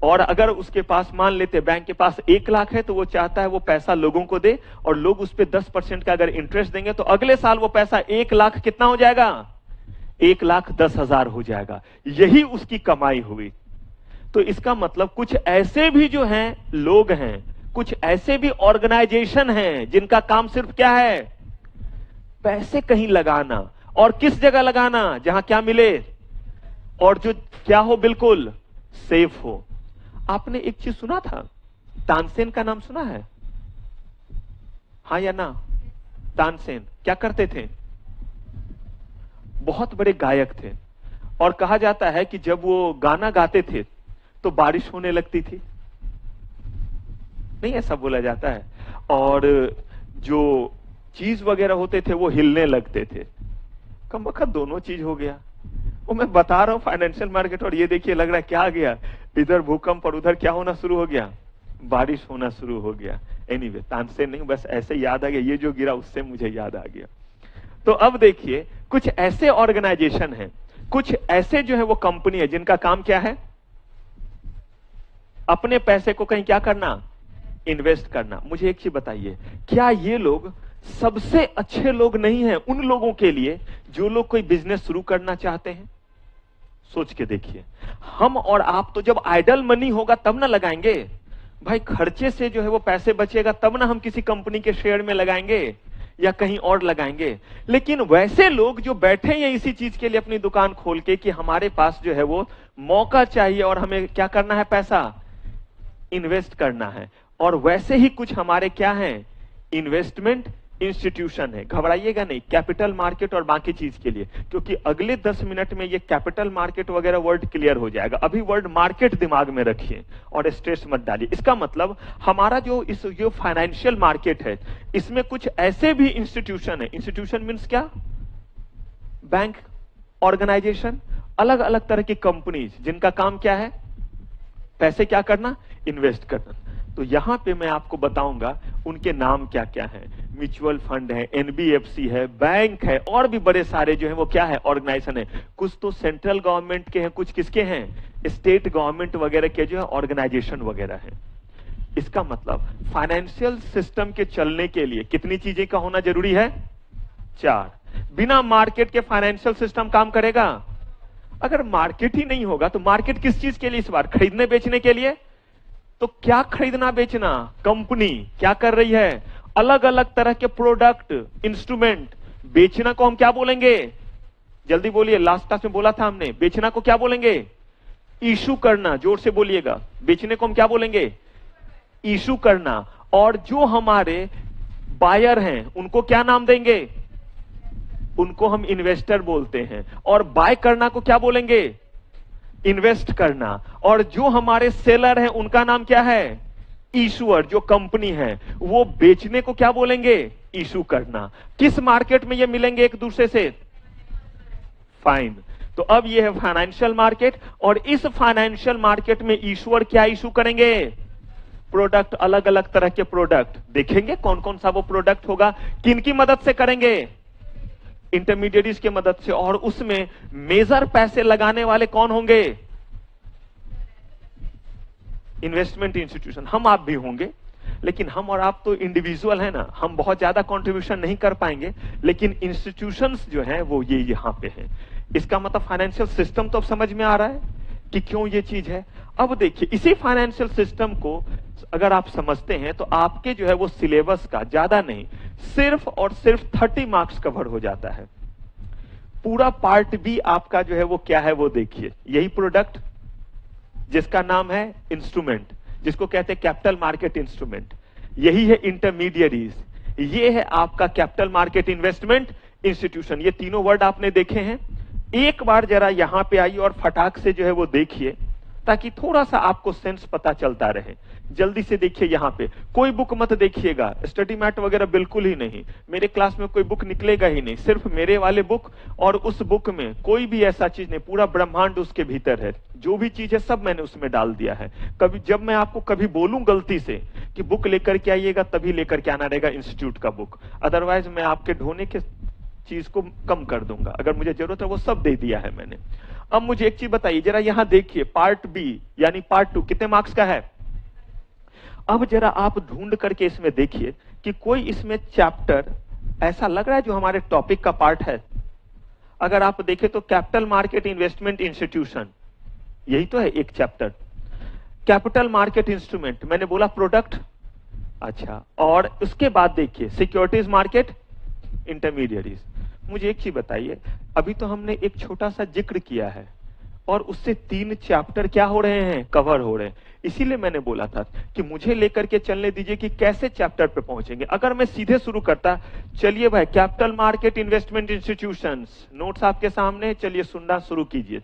और अगर उसके पास मान लेते बैंक के पास 1 लाख है तो वो चाहता है वो पैसा लोगों को दे, और लोग उस पे 10% का अगर इंटरेस्ट देंगे तो अगले साल वो पैसा 1 लाख कितना हो जाएगा? 1,10,000 हो जाएगा। यही उसकी कमाई हुई। तो इसका मतलब कुछ ऐसे भी जो हैं लोग हैं, कुछ ऐसे भी ऑर्गेनाइजेशन हैं जिनका काम सिर्फ क्या है? पैसे कहीं लगाना। और किस जगह लगाना? जहां क्या मिले और जो क्या हो, बिल्कुल सेफ हो। आपने एक चीज सुना था, तानसेन का नाम सुना है? हाँ या ना? तानसेन क्या करते थे? बहुत बड़े गायक थे, और कहा जाता है कि जब वो गाना गाते थे तो बारिश होने लगती थी। नहीं, ऐसा बोला जाता है। और जो चीज वगैरह होते थे वो हिलने लगते थे। कम वक्त दोनों चीज हो गया। वो मैं बता रहा हूं फाइनेंशियल मार्केट, और ये देखिए लग रहा है क्या आ गया, इधर भूकंप और उधर क्या होना शुरू हो गया? बारिश होना शुरू हो गया। एनीवे, तानसेन नहीं, बस ऐसे याद आ गया, ये जो गिरा उससे मुझे याद आ गया। तो अब देखिए, कुछ ऐसे ऑर्गेनाइजेशन हैं, कुछ ऐसे जो है वो कंपनी है जिनका काम क्या है? अपने पैसे को कहीं क्या करना? इन्वेस्ट करना। मुझे एक चीज बताइए, क्या ये लोग सबसे अच्छे लोग नहीं हैं उन लोगों के लिए जो लोग कोई बिजनेस शुरू करना चाहते हैं? सोच के देखिए। हम और आप तो जब आइडल मनी होगा तब ना लगाएंगे भाई, खर्चे से जो है वो पैसे बचेगा तब ना हम किसी कंपनी के शेयर में लगाएंगे या कहीं और लगाएंगे। लेकिन वैसे लोग जो बैठे हैं इसी चीज के लिए अपनी दुकान खोल के कि हमारे पास जो है वो मौका चाहिए और हमें क्या करना है? पैसा इन्वेस्ट करना है। और वैसे ही कुछ हमारे क्या हैं? इन्वेस्टमेंट इंस्टीट्यूशन है। घबराइएगा नहीं कैपिटल मार्केट और बाकी चीज के लिए, क्योंकि अगले 10 मिनट में ये कैपिटल मार्केट वगैरह वर्ड क्लियर हो जाएगा। अभी वर्ड मार्केट दिमाग में रखिए और स्ट्रेस मत डालिए। इसका मतलब हमारा जो फाइनेंशियल मार्केट है, इसमें कुछ ऐसे भी इंस्टीट्यूशन है। इंस्टीट्यूशन मीन्स क्या? बैंक, ऑर्गेनाइजेशन, अलग अलग तरह की कंपनीज जिनका काम क्या है? पैसे क्या करना? इन्वेस्ट करना। तो यहां पे मैं आपको बताऊंगा उनके नाम क्या क्या हैं। म्यूचुअल फंड है, NBFC है, बैंक है, और भी बड़े सारे जो है वो क्या है? ऑर्गेनाइजेशन है। कुछ तो सेंट्रल गवर्नमेंट के हैं, कुछ किसके हैं? स्टेट गवर्नमेंट वगैरह के जो है ऑर्गेनाइजेशन वगैरह है। इसका मतलब फाइनेंशियल सिस्टम के चलने के लिए कितनी चीजें का होना जरूरी है? 4। बिना मार्केट के फाइनेंशियल सिस्टम काम करेगा? अगर मार्केट ही नहीं होगा तो मार्केट किस चीज के लिए इस बार? खरीदने बेचने के लिए? तो क्या खरीदना बेचना? कंपनी क्या कर रही है? अलग अलग तरह के प्रोडक्ट, इंस्ट्रूमेंट। बेचना को हम क्या बोलेंगे? जल्दी बोलिए, लास्ट क्लास में बोला था हमने, बेचना को क्या बोलेंगे? इशू करना। जोर से बोलिएगा, बेचने को हम क्या बोलेंगे? इशू करना। और जो हमारे बायर हैं उनको क्या नाम देंगे? उनको हम इन्वेस्टर बोलते हैं। और बाय करना को क्या बोलेंगे? इन्वेस्ट करना। और जो हमारे सेलर हैं उनका नाम क्या है? इशूअर। जो कंपनी है वो बेचने को क्या बोलेंगे? इशू करना। किस मार्केट में ये मिलेंगे एक दूसरे से? फाइन। तो अब ये है फाइनेंशियल मार्केट, और इस फाइनेंशियल मार्केट में इशूअर क्या इशू करेंगे? प्रोडक्ट, अलग अलग तरह के प्रोडक्ट। देखेंगे कौन कौन सा वो प्रोडक्ट होगा, किनकी मदद से करेंगे? इंटरमीडिएट्स की मदद से। और उसमें मेजर पैसे लगाने वाले कौन होंगे? Investment institution. हम आप भी होंगे, लेकिन हम और आप तो इंडिविजुअल है ना, हम बहुत ज्यादा कंट्रीब्यूशन नहीं कर पाएंगे, लेकिन इंस्टीट्यूशंस जो हैं वो ये यहां पे हैं। इसका मतलब फाइनेंशियल सिस्टम तो अब समझ में आ रहा है कि क्यों ये चीज है। अब देखिए, इसी फाइनेंशियल सिस्टम को अगर आप समझते हैं तो आपके जो है वो सिलेबस का ज्यादा नहीं, सिर्फ और सिर्फ 30 मार्क्स कवर हो जाता है। पूरा पार्ट बी आपका जो है वो क्या है वो देखिए, यही प्रोडक्ट जिसका नाम है इंस्ट्रूमेंट, जिसको कहते हैं कैपिटल मार्केट इंस्ट्रूमेंट, यही है इंटरमीडिएरीज, ये है आपका कैपिटल मार्केट इन्वेस्टमेंट इंस्टीट्यूशन। ये तीनों वर्ड आपने देखे हैं। एक बार जरा यहां पे आइए और फटाक से जो है वो देखिए, ताकि थोड़ा सा आपको सेंस पता चलता रहे। जल्दी से देखिए, यहां पे कोई बुक मत देखिएगा, स्टडी मैट वगैरह बिल्कुल ही नहीं। मेरे क्लास में कोई बुक निकलेगा ही नहीं, सिर्फ मेरे वाले बुक, और उस बुक में कोई भी ऐसा चीज नहीं, पूरा ब्रह्मांड उसके भीतर है। जो भी चीज है सब मैंने उसमें डाल दिया है। कभी जब मैं आपको कभी बोलूं गलती से कि बुक लेकर के आइएगा, तभी लेकर के आना रहेगा इंस्टीट्यूट का बुक, अदरवाइज मैं आपके ढोने के चीज को कम कर दूंगा। अगर मुझे जरूरत है वो सब दे दिया है मैंने। अब मुझे एक चीज बताइए, जरा यहां देखिए, पार्ट बी यानी पार्ट 2 कितने मार्क्स का है? अब जरा आप ढूंढ करके इसमें देखिए कि कोई इसमें चैप्टर ऐसा लग रहा है जो हमारे टॉपिक का पार्ट है। अगर आप देखें तो कैपिटल मार्केट इन्वेस्टमेंट इंस्टीट्यूशन, यही तो है एक चैप्टर। कैपिटल मार्केट इंस्ट्रूमेंट, मैंने बोला प्रोडक्ट, अच्छा। और उसके बाद देखिए सिक्योरिटीज मार्केट इंटरमीडिएरीज। मुझे एक चीज बताइए, अभी तो हमने एक छोटा सा जिक्र किया है और उससे 3 चैप्टर क्या हो रहे हैं? कवर हो रहे हैं। इसीलिए मैंने बोला था कि मुझे लेकर के चलने दीजिए कि कैसे चैप्टर पे पहुंचेंगे। अगर मैं सीधे शुरू करता, चलिए भाई capital market investment institutions, notes आपके सामने, चलिए सुनना शुरू कीजिए,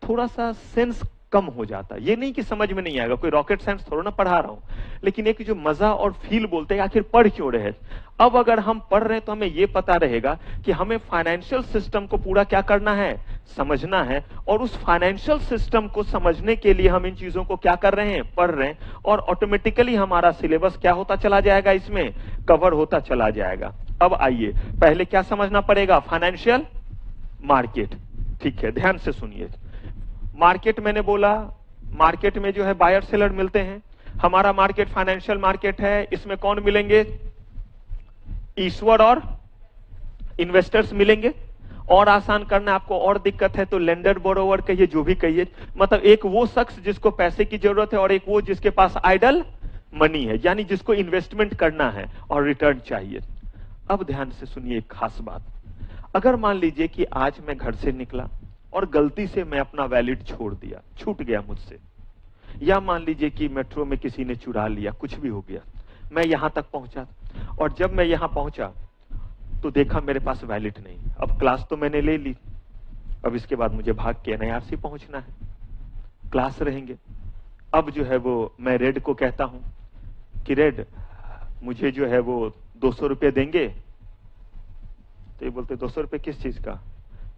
थोड़ा सा सेंस कम हो जाता। ये नहीं कि समझ में नहीं आएगा, कोई रॉकेट साइंस थोड़ा ना पढ़ा रहा हूं, लेकिन एक जो मजा और फील बोलते हैं आखिर पढ़ क्यों रहे। अब अगर हम पढ़ रहे हैं तो हमें यह पता रहेगा कि हमें फाइनेंशियल सिस्टम को पूरा क्या करना है? समझना है। और उस फाइनेंशियल सिस्टम को समझने के लिए हम इन चीजों को क्या कर रहे हैं? पढ़ रहे हैं। और ऑटोमेटिकली हमारा सिलेबस क्या होता चला जाएगा? इसमें कवर होता चला जाएगा। अब आइए, पहले क्या समझना पड़ेगा? Financial market. ठीक है, ध्यान से सुनिए। मार्केट मैंने बोला, मार्केट में जो है बायर सेलर मिलते हैं। हमारा मार्केट फाइनेंशियल मार्केट है, इसमें कौन मिलेंगे? ईश्वर और इन्वेस्टर्स मिलेंगे। और आसान करना आपको और दिक्कत है तो लेंडर बोरोवर कहिए, जो भी कहिए, मतलब एक वो शख्स जिसको पैसे की जरूरत है और एक वो जिसके पास आइडल मनी है, यानी जिसको इन्वेस्टमेंट करना है और रिटर्न चाहिए। अब ध्यान से सुनिए एक खास बात। अगर मान लीजिए कि आज मैं घर से निकला और गलती से मैं अपना वैलेट छोड़ दिया, छूट गया मुझसे, या मान लीजिए कि मेट्रो में किसी ने चुरा लिया, कुछ भी हो गया, मैं यहां तक पहुंचा और जब मैं यहां पहुंचा तो देखा मेरे पास वैलेट नहीं। अब क्लास तो मैंने ले ली, अब इसके बाद मुझे भाग के एनआईआरसी पहुंचना है, क्लास रहेंगे। अब जो है वो मैं रेड को कहता हूं कि रेड मुझे जो है वो 200 रुपये देंगे। तो ये बोलते 200 रुपये किस चीज का?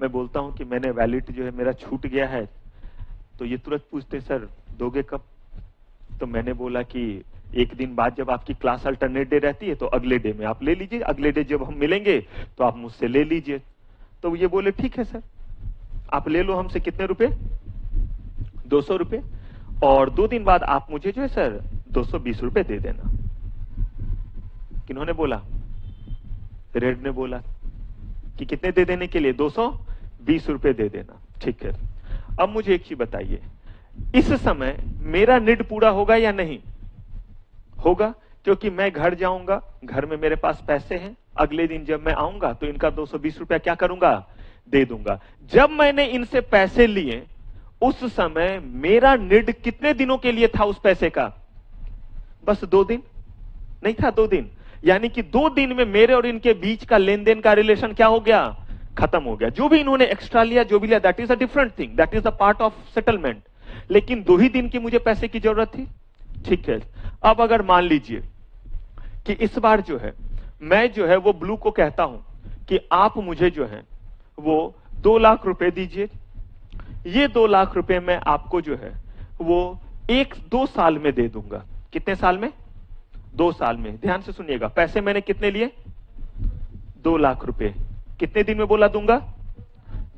मैं बोलता हूं कि मैंने वैलेट जो है मेरा छूट गया है। तो ये तुरंत पूछते सर दोगे कब? तो मैंने बोला कि एक दिन बाद जब आपकी क्लास अल्टरनेट डे रहती है तो अगले डे में आप ले लीजिए, अगले डे जब हम मिलेंगे तो आप मुझसे ले लीजिए। तो ये बोले ठीक है सर, आप ले लो हमसे कितने रुपए? 200 रुपये, और 2 दिन बाद आप मुझे जो है सर 220 रुपये दे देना। किन्होंने बोला? रेड ने बोला कि कितने दे देने के लिए? 220 रुपये दे देना। ठीक है। अब मुझे एक चीज बताइए, इस समय मेरा नीड पूरा होगा या नहीं होगा? क्योंकि मैं घर जाऊंगा, घर में मेरे पास पैसे हैं, अगले दिन जब मैं आऊंगा तो इनका 220 रुपया क्या करूंगा? दे दूंगा। जब मैंने इनसे पैसे लिए उस समय मेरा नीड कितने दिनों के लिए था उस पैसे का? बस 2 दिन? नहीं था, 2 दिन। यानी कि 2 दिन में मेरे और इनके बीच का लेन देन का रिलेशन क्या हो गया? खत्म हो गया। जो भी इन्होंने एक्स्ट्रा लिया, जो भी लिया, that is a different thing, that is a part of settlement. लेकिन 2 ही दिन की मुझे पैसे की जरूरत थी। ठीक है, अब अगर मान लीजिए कि इस बार जो है मैं जो है वो ब्लू को कहता हूं कि आप मुझे जो है वो 2 लाख रुपए दीजिए। ये 2 लाख रुपए मैं आपको जो है वो 1-2 साल में दे दूंगा। कितने साल में? 2 साल में। ध्यान से सुनिएगा, पैसे मैंने कितने लिए? 2 लाख रुपए। कितने दिन में बोला दूंगा?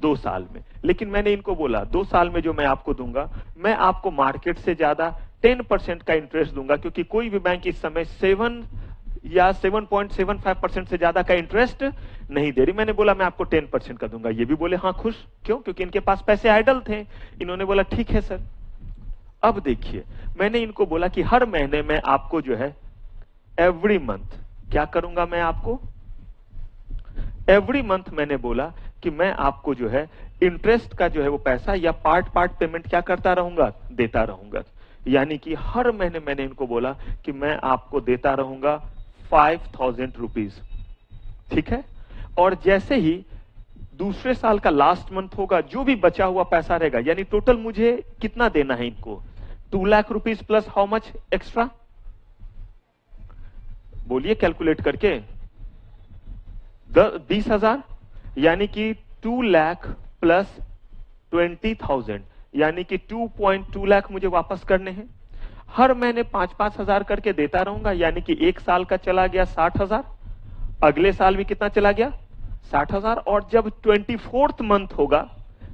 2 साल में। लेकिन मैंने इनको बोला 2 साल में जो मैं आपको दूंगा, मैं आपको मार्केट से ज्यादा 10% का इंटरेस्ट दूंगा, क्योंकि कोई भी बैंक इस समय 7 या 7.75% से ज्यादा का इंटरेस्ट नहीं दे रही। मैंने बोला मैं आपको 10% का दूंगा। ये भी बोले हाँ खुश। क्यों? क्योंकि इनके पास पैसे आइडल थे। इन्होंने बोला ठीक है सर। अब देखिए, मैंने इनको बोला कि हर महीने मैं आपको जो है एवरी मंथ क्या करूंगा? मैं आपको एवरी मंथ मैंने बोला कि मैं आपको जो है इंटरेस्ट का जो है वो पैसा या पार्ट पेमेंट क्या करता रहूंगा? देता रहूंगा। यानी कि हर महीने मैंने इनको बोला कि मैं आपको देता रहूंगा 5,000 रुपीज। ठीक है? और जैसे ही दूसरे साल का लास्ट मंथ होगा, जो भी बचा हुआ पैसा रहेगा, यानी टोटल मुझे कितना देना है इनको? 2 lakh rupees plus how much extra? बोलिए कैलकुलेट करके। 20,000, यानी कि 2 लाख प्लस 20,000, यानी कि 2.2 लाख मुझे वापस करने हैं। हर महीने 5-5 हजार करके देता रहूंगा, यानी कि 1 साल का चला गया 60,000। अगले साल भी कितना चला गया? 60,000। और जब 24th मंथ होगा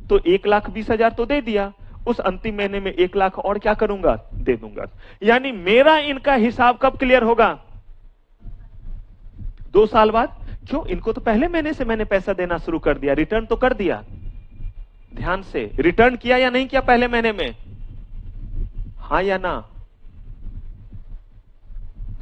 तो 1,20,000 तो दे दिया। उस अंतिम महीने में 1 लाख और क्या करूंगा? दे दूंगा। यानी मेरा इनका हिसाब कब क्लियर होगा? 2 साल बाद। क्यों? इनको तो पहले महीने से मैंने पैसा देना शुरू कर दिया, रिटर्न तो कर दिया। ध्यान से, रिटर्न किया या नहीं किया पहले महीने में? हाँ या ना?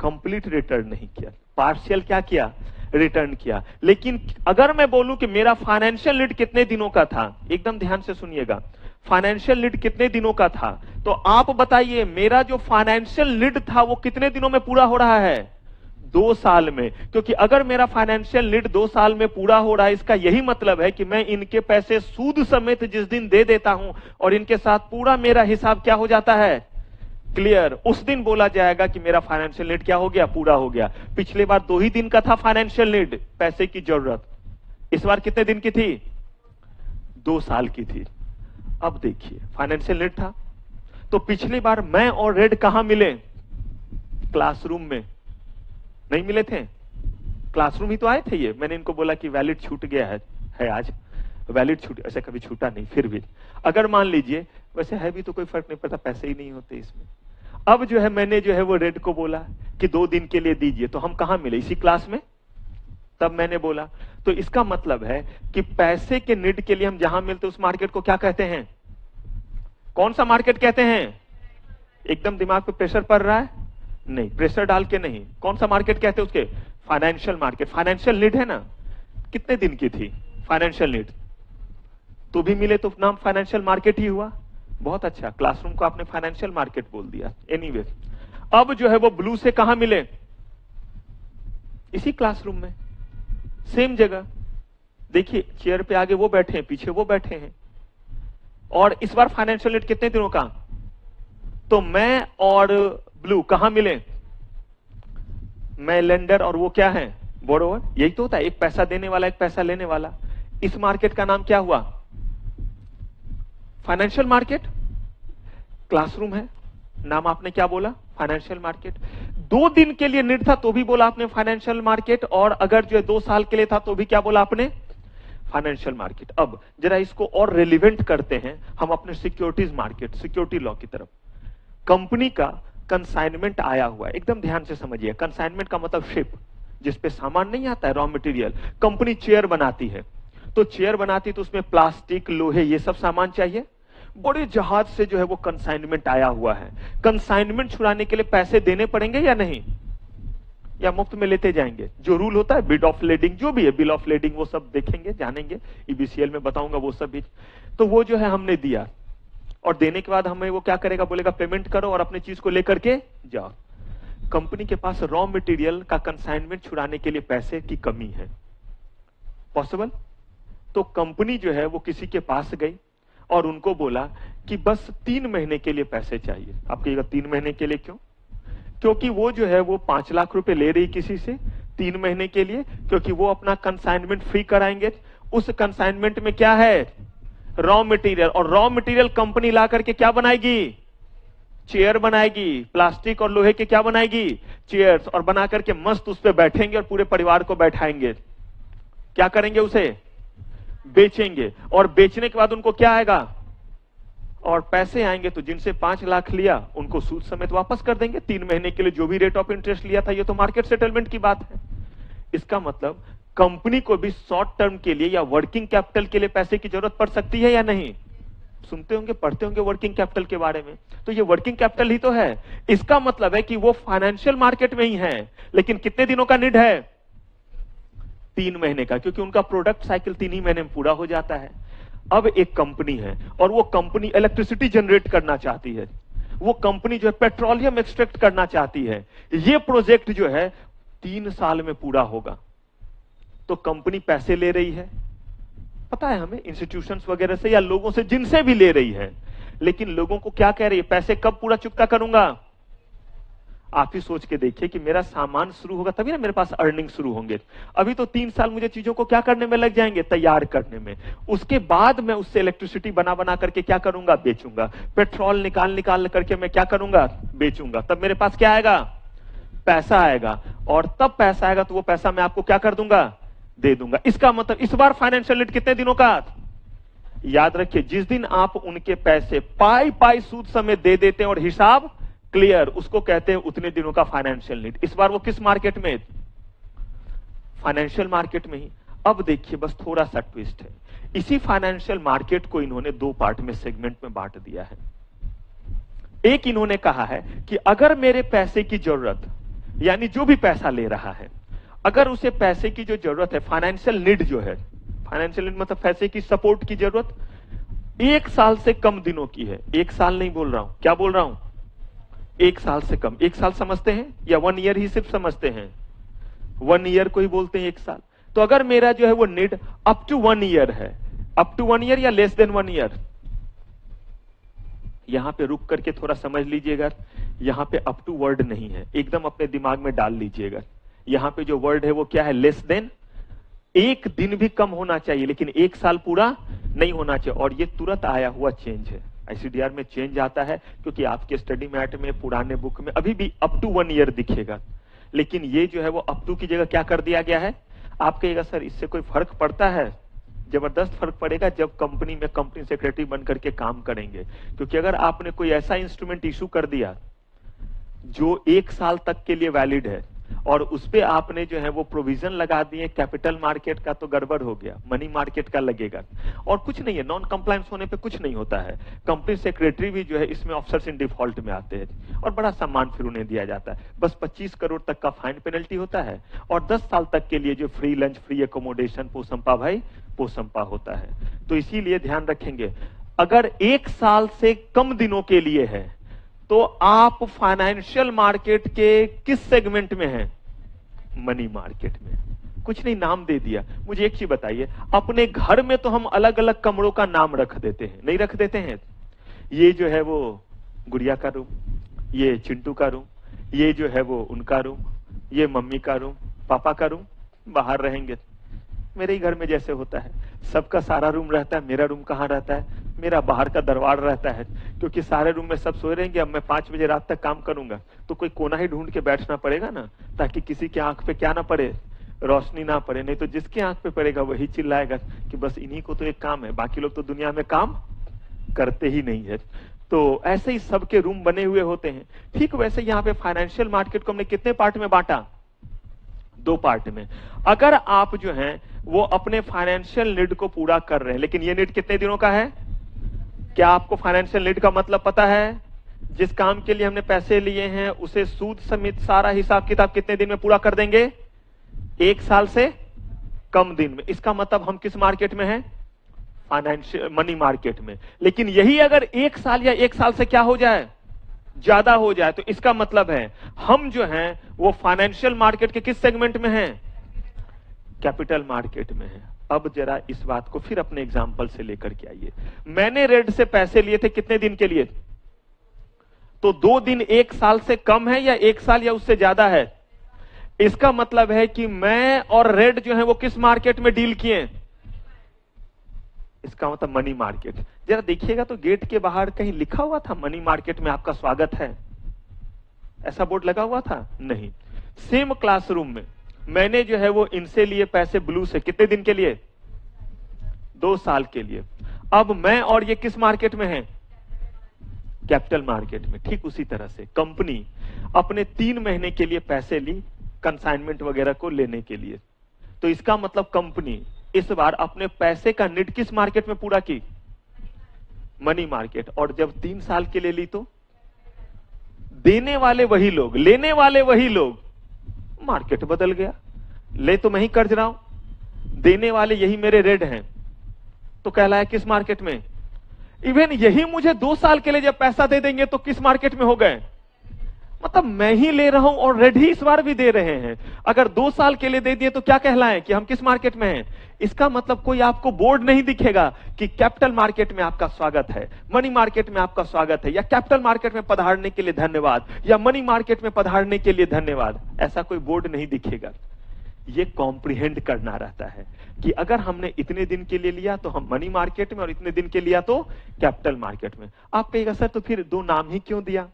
कंप्लीट रिटर्न नहीं किया, पार्शियल क्या किया? रिटर्न किया। लेकिन अगर मैं बोलूं कि मेरा फाइनेंशियल नीड कितने दिनों का था, एकदम ध्यान से सुनिएगा, फाइनेंशियल नीड कितने दिनों का था, तो आप बताइए मेरा जो फाइनेंशियल नीड था वो कितने दिनों में पूरा हो रहा है? 2 साल में। क्योंकि अगर मेरा फाइनेंशियल नीड 2 साल में पूरा हो रहा है, इसका यही मतलब है कि मैं इनके पैसे सूद समेत जिस दिन दे देता हूं और इनके साथ पूरा मेरा हिसाब क्या हो जाता है? क्लियर। उस दिन बोला जाएगा कि मेरा फाइनेंशियल नीड क्या हो गया? पूरा हो गया। पिछले बार 2 ही दिन का था फाइनेंशियल नीड, पैसे की जरूरत। इस बार कितने दिन की थी? 2 साल की थी। अब देखिए, फाइनेंशियल नीड था तो पिछली बार मैं और रेड कहां मिले? क्लासरूम में। नहीं मिले थे? क्लासरूम ही तो आए थे ये। मैंने इनको बोला कि वैलिड छूट गया है आज वैलिड छूट, ऐसा कभी छूटा नहीं। फिर भी अगर मान लीजिए, वैसे है भी तो कोई फर्क नहीं पड़ता, पैसे ही नहीं होते इसमें। अब जो है मैंने जो है वो रेड को बोला कि 2 दिन के लिए दीजिए, तो हम कहां मिले? इसी क्लास में। तब मैंने बोला, तो इसका मतलब है कि पैसे के नीड के लिए हम जहां मिलते उस मार्केट को क्या कहते हैं? कौन सा मार्केट कहते हैं? एकदम दिमाग पे प्रेशर पड़ रहा है? नहीं, प्रेशर डाल के नहीं। कौन सा मार्केट कहते हैं उसके? Financial market. फाइनेंशियल नीड है ना? कितने दिन की थी फाइनेंशियल नीड? तो भी मिले तो नाम फाइनेंशियल मार्केट ही हुआ। बहुत अच्छा, क्लासरूम को आपने फाइनेंशियल मार्केट बोल दिया। एनीवे, अब जो है वो ब्लू से कहां मिले? इसी क्लासरूम में, सेम जगह। देखिए चेयर पे आगे वो बैठे हैं, पीछे वो बैठे हैं। और इस बार फाइनेंशियल नीड कितने दिनों का? तो मैं और ब्लू कहां मिले? मैं लेंडर और वो क्या है? बोरोवर। यही तो होता है, एक पैसा देने वाला एक पैसा लेने वाला। इस मार्केट का नाम क्या हुआ? Financial market. क्लासरूम है, नाम आपने क्या बोला? Financial market. 2 दिन के लिए नीड था तो भी बोला आपने फाइनेंशियल मार्केट, और अगर जो है 2 साल के लिए था तो भी क्या बोला आपने? Financial market. अब जरा इसको और रेलिवेंट करते हैं हम अपने सिक्योरिटीज मार्केट, सिक्योरिटी लॉ की तरफ। कंपनी का कंसाइनमेंट आया हुआ है, एकदम ध्यान से समझिए। कंसाइनमेंट का मतलब शिप, जिसपे सामान नहीं आता है, रॉ मटेरियल। कंपनी चेयर बनाती है, तो चेयर बनाती तो उसमें प्लास्टिक, लोहे, ये सब सामान चाहिए। बड़े जहाज से जो है वो कंसाइनमेंट आया हुआ है। कंसाइनमेंट छुड़ाने के लिए पैसे देने पड़ेंगे या नहीं, या मुफ्त में लेते जाएंगे? जो रूल होता है बिड ऑफ लेडिंग, जो भी है बिल ऑफ लेडिंग, वो सब देखेंगे, जानेंगे, ईबीसीएल में बताऊंगा वो सब भी। तो वो जो है हमने दिया, और देने के बाद हमें वो क्या करेगा, बोलेगा पेमेंट करो और अपने चीज को लेकर के जाओ। कंपनी के पास रॉ मटेरियल का कंसाइनमेंट छुड़ाने के लिए पैसे की कमी है, पॉसिबल? तो कंपनी जो है वो किसी के पास गई और उनको बोला कि बस 3 महीने के लिए पैसे चाहिए। आप कहिएगा 3 महीने के लिए क्यों? क्योंकि वो जो है वो 5 लाख रुपए ले रही किसी से 3 महीने के लिए, क्योंकि वो अपना कंसाइनमेंट फ्री कराएंगे। उस कंसाइनमेंट में क्या है, रॉ मटेरियल, और रॉ मटेरियल कंपनी ला करके क्या बनाएगी, चेयर बनाएगी, प्लास्टिक और लोहे के क्या बनाएगी, चेयर्स, और बना करके मस्त उस पर बैठेंगे और पूरे परिवार को बैठाएंगे। क्या करेंगे, उसे बेचेंगे, और बेचने के बाद उनको क्या आएगा, और पैसे आएंगे। तो जिनसे 5 लाख लिया उनको सूद समेत वापस कर देंगे 3 महीने के लिए, जो भी रेट ऑफ इंटरेस्ट लिया था। ये तो मार्केट सेटलमेंट की बात है। इसका मतलब कंपनी को भी शॉर्ट टर्म के लिए या वर्किंग कैपिटल के लिए पैसे की जरूरत पड़ सकती है या नहीं? सुनते होंगे, पढ़ते होंगे वर्किंग कैपिटल के बारे में। तो ये वर्किंग कैपिटल ही तो है। इसका मतलब है कि वो फाइनेंशियल मार्केट में ही है, लेकिन कितने दिनों का नीड है, 3 महीने का, क्योंकि उनका प्रोडक्ट साइकिल 3 ही महीने में पूरा हो जाता है। अब एक कंपनी है और वो कंपनी इलेक्ट्रिसिटी जनरेट करना चाहती है, वो कंपनी जो है पेट्रोलियम एक्सट्रैक्ट करना चाहती है। ये प्रोजेक्ट जो है 3 साल में पूरा होगा। तो कंपनी पैसे ले रही है, पता है हमें, इंस्टीट्यूशंस वगैरह से या लोगों से, जिनसे भी ले रही है, लेकिन लोगों को क्या कह रही है, पैसे कब पूरा चुकता करूंगा? आप ही सोच के देखिए कि मेरा सामान शुरू होगा तभी ना मेरे पास अर्निंग शुरू होंगे। अभी तो 3 साल मुझे चीजों को क्या करने में लग जाएंगे, तैयार करने में। उसके बाद मैं उससे इलेक्ट्रिसिटी बना बना करके क्या करूंगा, बेचूंगा। पेट्रोल निकाल करके मैं क्या करूंगा, बेचूंगा। तब मेरे पास क्या आएगा, पैसा आएगा, और तब पैसा आएगा तो वो पैसा मैं आपको क्या कर दूंगा, दे दूंगा। इसका मतलब इस बार फाइनेंशियल नीड कितने दिनों का? याद रखिए, जिस दिन आप उनके पैसे पाई सूद समेत दे देते हैं और हिसाब क्लियर, उसको कहते हैं उतने दिनों का फाइनेंशियल नीड। इस बार वो किस मार्केट में, फाइनेंशियल मार्केट में ही। अब देखिए बस थोड़ा सा ट्विस्ट है, इसी फाइनेंशियल मार्केट को इन्होंने 2 पार्ट में, सेगमेंट में बांट दिया है। एक इन्होंने कहा है कि अगर मेरे पैसे की जरूरत, यानी जो भी पैसा ले रहा है, अगर उसे पैसे की जो जरूरत है, फाइनेंशियल नीड जो है, फाइनेंशियल नीड मतलब पैसे की सपोर्ट की जरूरत 1 साल से कम दिनों की है। 1 साल नहीं बोल रहा हूं, क्या बोल रहा हूं, 1 साल से कम। 1 साल समझते हैं या 1 ईयर ही सिर्फ समझते हैं? 1 ईयर को ही बोलते हैं 1 साल। तो अगर मेरा जो है वो नीड अप टू 1 ईयर है, अप टू 1 ईयर या लेस देन 1 ईयर, यहां पे रुक करके थोड़ा समझ लीजिएगा। यहां पे अप टू वर्ड नहीं है, एकदम अपने दिमाग में डाल लीजिएगा। यहां पे जो वर्ड है वो क्या है, लेस देन। 1 दिन भी कम होना चाहिए, लेकिन 1 साल पूरा नहीं होना चाहिए। और ये तुरंत आया हुआ चेंज है, आईसीडीआर में चेंज आता है, क्योंकि आपके स्टडी मैट में, पुराने बुक में अभी भी अप टू 1 ईयर दिखेगा, लेकिन ये जो है वो अप टू की जगह क्या कर दिया गया है। आप कहिएगा सर इससे कोई फर्क पड़ता है? जबरदस्त फर्क पड़ेगा जब कंपनी में कंपनी सेक्रेटरी बन करके काम करेंगे। क्योंकि अगर आपने कोई ऐसा इंस्ट्रूमेंट इशू कर दिया जो 1 साल तक के लिए वैलिड है, और उस पे आपने जो है वो प्रोविजन लगा दिए कैपिटल मार्केट का, तो गड़बड़ हो गया, मनी मार्केट का लगेगा। और कुछ नहीं है, नॉन कंप्लायंस होने पे कुछ नहीं होता है। कंपनी सेक्रेटरी भी जो है इसमें ऑफिसर्स इन डिफॉल्ट में आते हैं, और बड़ा सम्मान फिर उन्हें दिया जाता है। बस 25 करोड़ तक का फाइन पेनल्टी होता है, और 10 साल तक के लिए जो फ्री लंच, फ्री एकोमोडेशन, पोसंपा भाई पोसंपा होता है। तो इसीलिए ध्यान रखेंगे, अगर 1 साल से कम दिनों के लिए है तो आप फाइनेंशियल मार्केट के किस सेगमेंट में हैं, मनी मार्केट में। कुछ नहीं, नाम दे दिया। मुझे एक चीज बताइए, अपने घर में तो हम अलग अलग कमरों का नाम रख देते हैं, नहीं रख देते हैं? ये जो है वो गुड़िया का रूम, ये चिंटू का रूम, ये जो है वो उनका रूम, ये मम्मी का रूम, पापा का रूम। बाहर रहेंगे मेरे ही घर में जैसे होता है, सबका सारा रूम रहता है, मेरा रूम कहाँ रहता है, मेरा बाहर का दरबार रहता है। क्योंकि सारे रूम में सब सोए रहेंगे, अब मैं 5 बजे रात तक काम करूंगा तो कोई कोना ही ढूंढ के बैठना पड़ेगा ना, ताकि किसी की आंख पे क्या ना पड़े, रोशनी ना पड़े। नहीं तो जिसकी आंख पे पड़ेगा वही चिल्लाएगा कि बस इन्हीं को तो एक काम है, बाकी लोग तो दुनिया में काम करते ही नहीं है। तो ऐसे ही सबके रूम बने हुए होते हैं। ठीक वैसे यहाँ पे फाइनेंशियल मार्केट को हमने कितने पार्ट में बांटा, 2 पार्ट में। अगर आप जो हैं वो अपने फाइनेंशियल नीड को पूरा कर रहे हैं, लेकिन ये नीड कितने दिनों का है, क्या आपको फाइनेंशियल नीड का मतलब पता है? जिस काम के लिए हमने पैसे लिए हैं उसे सूद समेत सारा हिसाब किताब कितने दिन में पूरा कर देंगे? 1 साल से कम दिन में। इसका मतलब हम किस मार्केट में हैं? फाइनेंशियल मनी मार्केट में। लेकिन यही अगर 1 साल या 1 साल से क्या हो जाए, ज्यादा हो जाए, तो इसका मतलब है हम जो हैं वो फाइनेंशियल मार्केट के किस सेगमेंट में हैं? कैपिटल मार्केट में हैं। अब जरा इस बात को फिर अपने एग्जाम्पल से लेकर के आइए। मैंने रेड से पैसे लिए थे कितने दिन के लिए? तो 2 दिन 1 साल से कम है या 1 साल या उससे ज्यादा है? इसका मतलब है कि मैं और रेड जो है वो किस मार्केट में डील किए? इसका मतलब मनी मार्केट। जरा देखिएगा तो गेट के बाहर कहीं लिखा हुआ था मनी मार्केट में आपका स्वागत है, ऐसा बोर्ड लगा हुआ था? नहीं। सेम क्लासरूम में मैंने जो है वो इनसे लिए पैसे ब्लू से कितने दिन के लिए? 2 साल के लिए। अब मैं और ये किस मार्केट में हैं? कैपिटल मार्केट में। ठीक उसी तरह से कंपनी अपने 3 महीने के लिए पैसे ली कंसाइनमेंट वगैरह को लेने के लिए, तो इसका मतलब कंपनी इस बार अपने पैसे का नीड किस मार्केट में पूरा की? Money market. और जब 3 साल के लिए ली तो देने वाले वही लोग, लेने वाले वही लोग, मार्केट बदल गया। ले तो मैं ही कर्ज रहा हूं, देने वाले यही मेरे रेड हैं, तो कहलाया किस मार्केट में? इवन यही मुझे 2 साल के लिए जब पैसा दे देंगे तो किस मार्केट में हो गए? मतलब मैं ही ले रहा हूं और रेड ही इस बार भी दे रहे हैं। अगर 2 साल के लिए दे दिए तो क्या कहलाए कि हम किस मार्केट में हैं? इसका मतलब कोई आपको बोर्ड नहीं दिखेगा कि कैपिटल मार्केट में आपका स्वागत है, मनी मार्केट में आपका स्वागत है, या कैपिटल मार्केट में पधारने के लिए धन्यवाद, या मनी मार्केट में पधारने के लिए धन्यवाद। ऐसा कोई बोर्ड नहीं दिखेगा। ये कॉम्प्रिहेंड करना रहता है कि अगर हमने इतने दिन के लिए लिया तो हम मनी मार्केट में, और इतने दिन के लिया तो कैपिटल मार्केट में। आप कहेगा सर तो फिर 2 नाम ही क्यों दिया?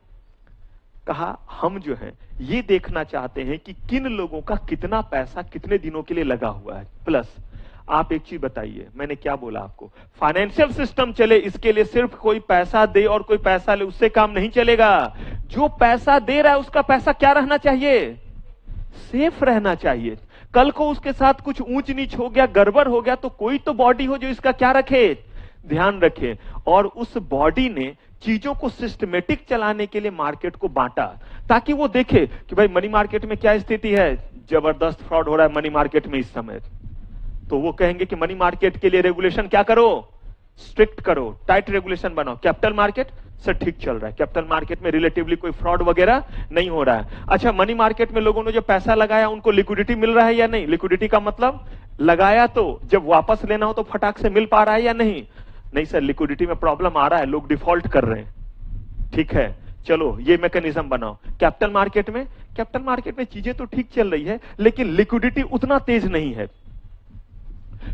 कहा हम जो है ये देखना चाहते हैं कि किन लोगों का कितना पैसा कितने दिनों के लिए लगा हुआ है। प्लस आप एक चीज बताइए, मैंने क्या बोला आपको? फाइनेंशियल सिस्टम चले इसके लिए सिर्फ कोई पैसा दे और कोई पैसा ले उससे काम नहीं चलेगा। जो पैसा दे रहा है उसका पैसा क्या रहना चाहिए? सेफ रहना चाहिए। कल को उसके साथ कुछ ऊंच नीच हो गया, गड़बड़ हो गया, तो कोई तो बॉडी हो जो इसका क्या रखे, ध्यान रखे। और उस बॉडी ने चीजों को सिस्टमेटिक चलाने के लिए मार्केट को बांटा, ताकि वो देखे कि भाई मनी मार्केट में क्या स्थिति है, जबरदस्त फ्रॉड हो रहा है मनी मार्केट में इस समय। तो वो कहेंगे कि मनी मार्केट के लिए रेगुलेशन क्या करो, स्ट्रिक्ट करो, टाइट रेगुलेशन बनाओ। कैपिटल मार्केट से ठीक चल रहा है, कैपिटल मार्केट में रिलेटिवली कोई फ्रॉड वगैरह नहीं हो रहा है। अच्छा, मनी मार्केट में लोगों ने जो पैसा लगाया उनको लिक्विडिटी मिल रहा है या नहीं? लिक्विडिटी का मतलब लगाया तो जब वापस लेना हो तो फटाक से मिल पा रहा है या नहीं? नहीं सर, लिक्विडिटी में प्रॉब्लम आ रहा है, लोग डिफॉल्ट कर रहे हैं। ठीक है, चलो ये मैकेनिज्म बनाओ। कैपिटल मार्केट में चीजें तो ठीक चल रही है, लेकिन लिक्विडिटी उतना तेज नहीं है,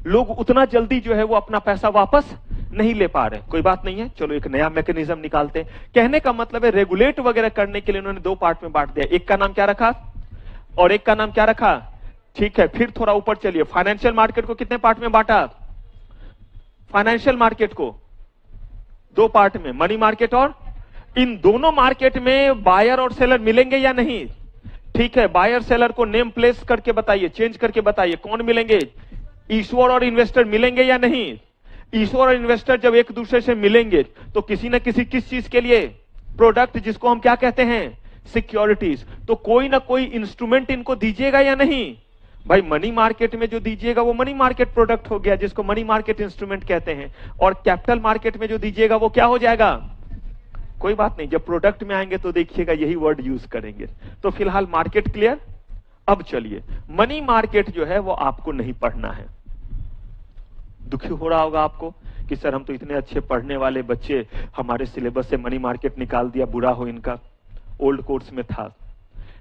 लोग उतना जल्दी जो है वो अपना पैसा वापस नहीं ले पा रहे। कोई बात नहीं है, चलो एक नया मैकेनिज्म निकालते हैं। कहने का मतलब है रेगुलेट वगैरह करने के लिए उन्होंने 2 पार्ट में बांट दिया। एक का नाम क्या रखा और एक का नाम क्या रखा? ठीक है, फिर थोड़ा ऊपर चलिए। फाइनेंशियल मार्केट को कितने पार्ट में बांटा? फाइनेंशियल मार्केट को 2 पार्ट में, मनी मार्केट और इन दोनों मार्केट में बायर और सेलर मिलेंगे या नहीं? ठीक है, बायर सेलर को नेम प्लेस करके बताइए, चेंज करके बताइए, कौन मिलेंगे? ईश्वर और इन्वेस्टर मिलेंगे या नहीं? ईश्वर और इन्वेस्टर जब एक दूसरे से मिलेंगे तो किसी न किसी किस चीज के लिए? प्रोडक्ट, जिसको हम क्या कहते हैं? सिक्योरिटीज। तो कोई ना कोई इंस्ट्रूमेंट इनको दीजिएगा या नहीं? भाई मनी मार्केट में जो दीजिएगा वो मनी मार्केट प्रोडक्ट हो गया, जिसको मनी मार्केट इंस्ट्रूमेंट कहते हैं, और कैपिटल मार्केट में जो दीजिएगा वो क्या हो जाएगा? कोई बात नहीं, जब प्रोडक्ट में आएंगे तो देखिएगा यही वर्ड यूज करेंगे। तो फिलहाल मार्केट क्लियर। अब चलिए, मनी मार्केट जो है वो आपको नहीं पढ़ना है। दुखी हो रहा होगा आपको कि सर हम तो इतने अच्छे पढ़ने वाले बच्चे, हमारे सिलेबस से मनी मार्केट निकाल दिया, बुरा हो इनका। ओल्ड कोर्स में था,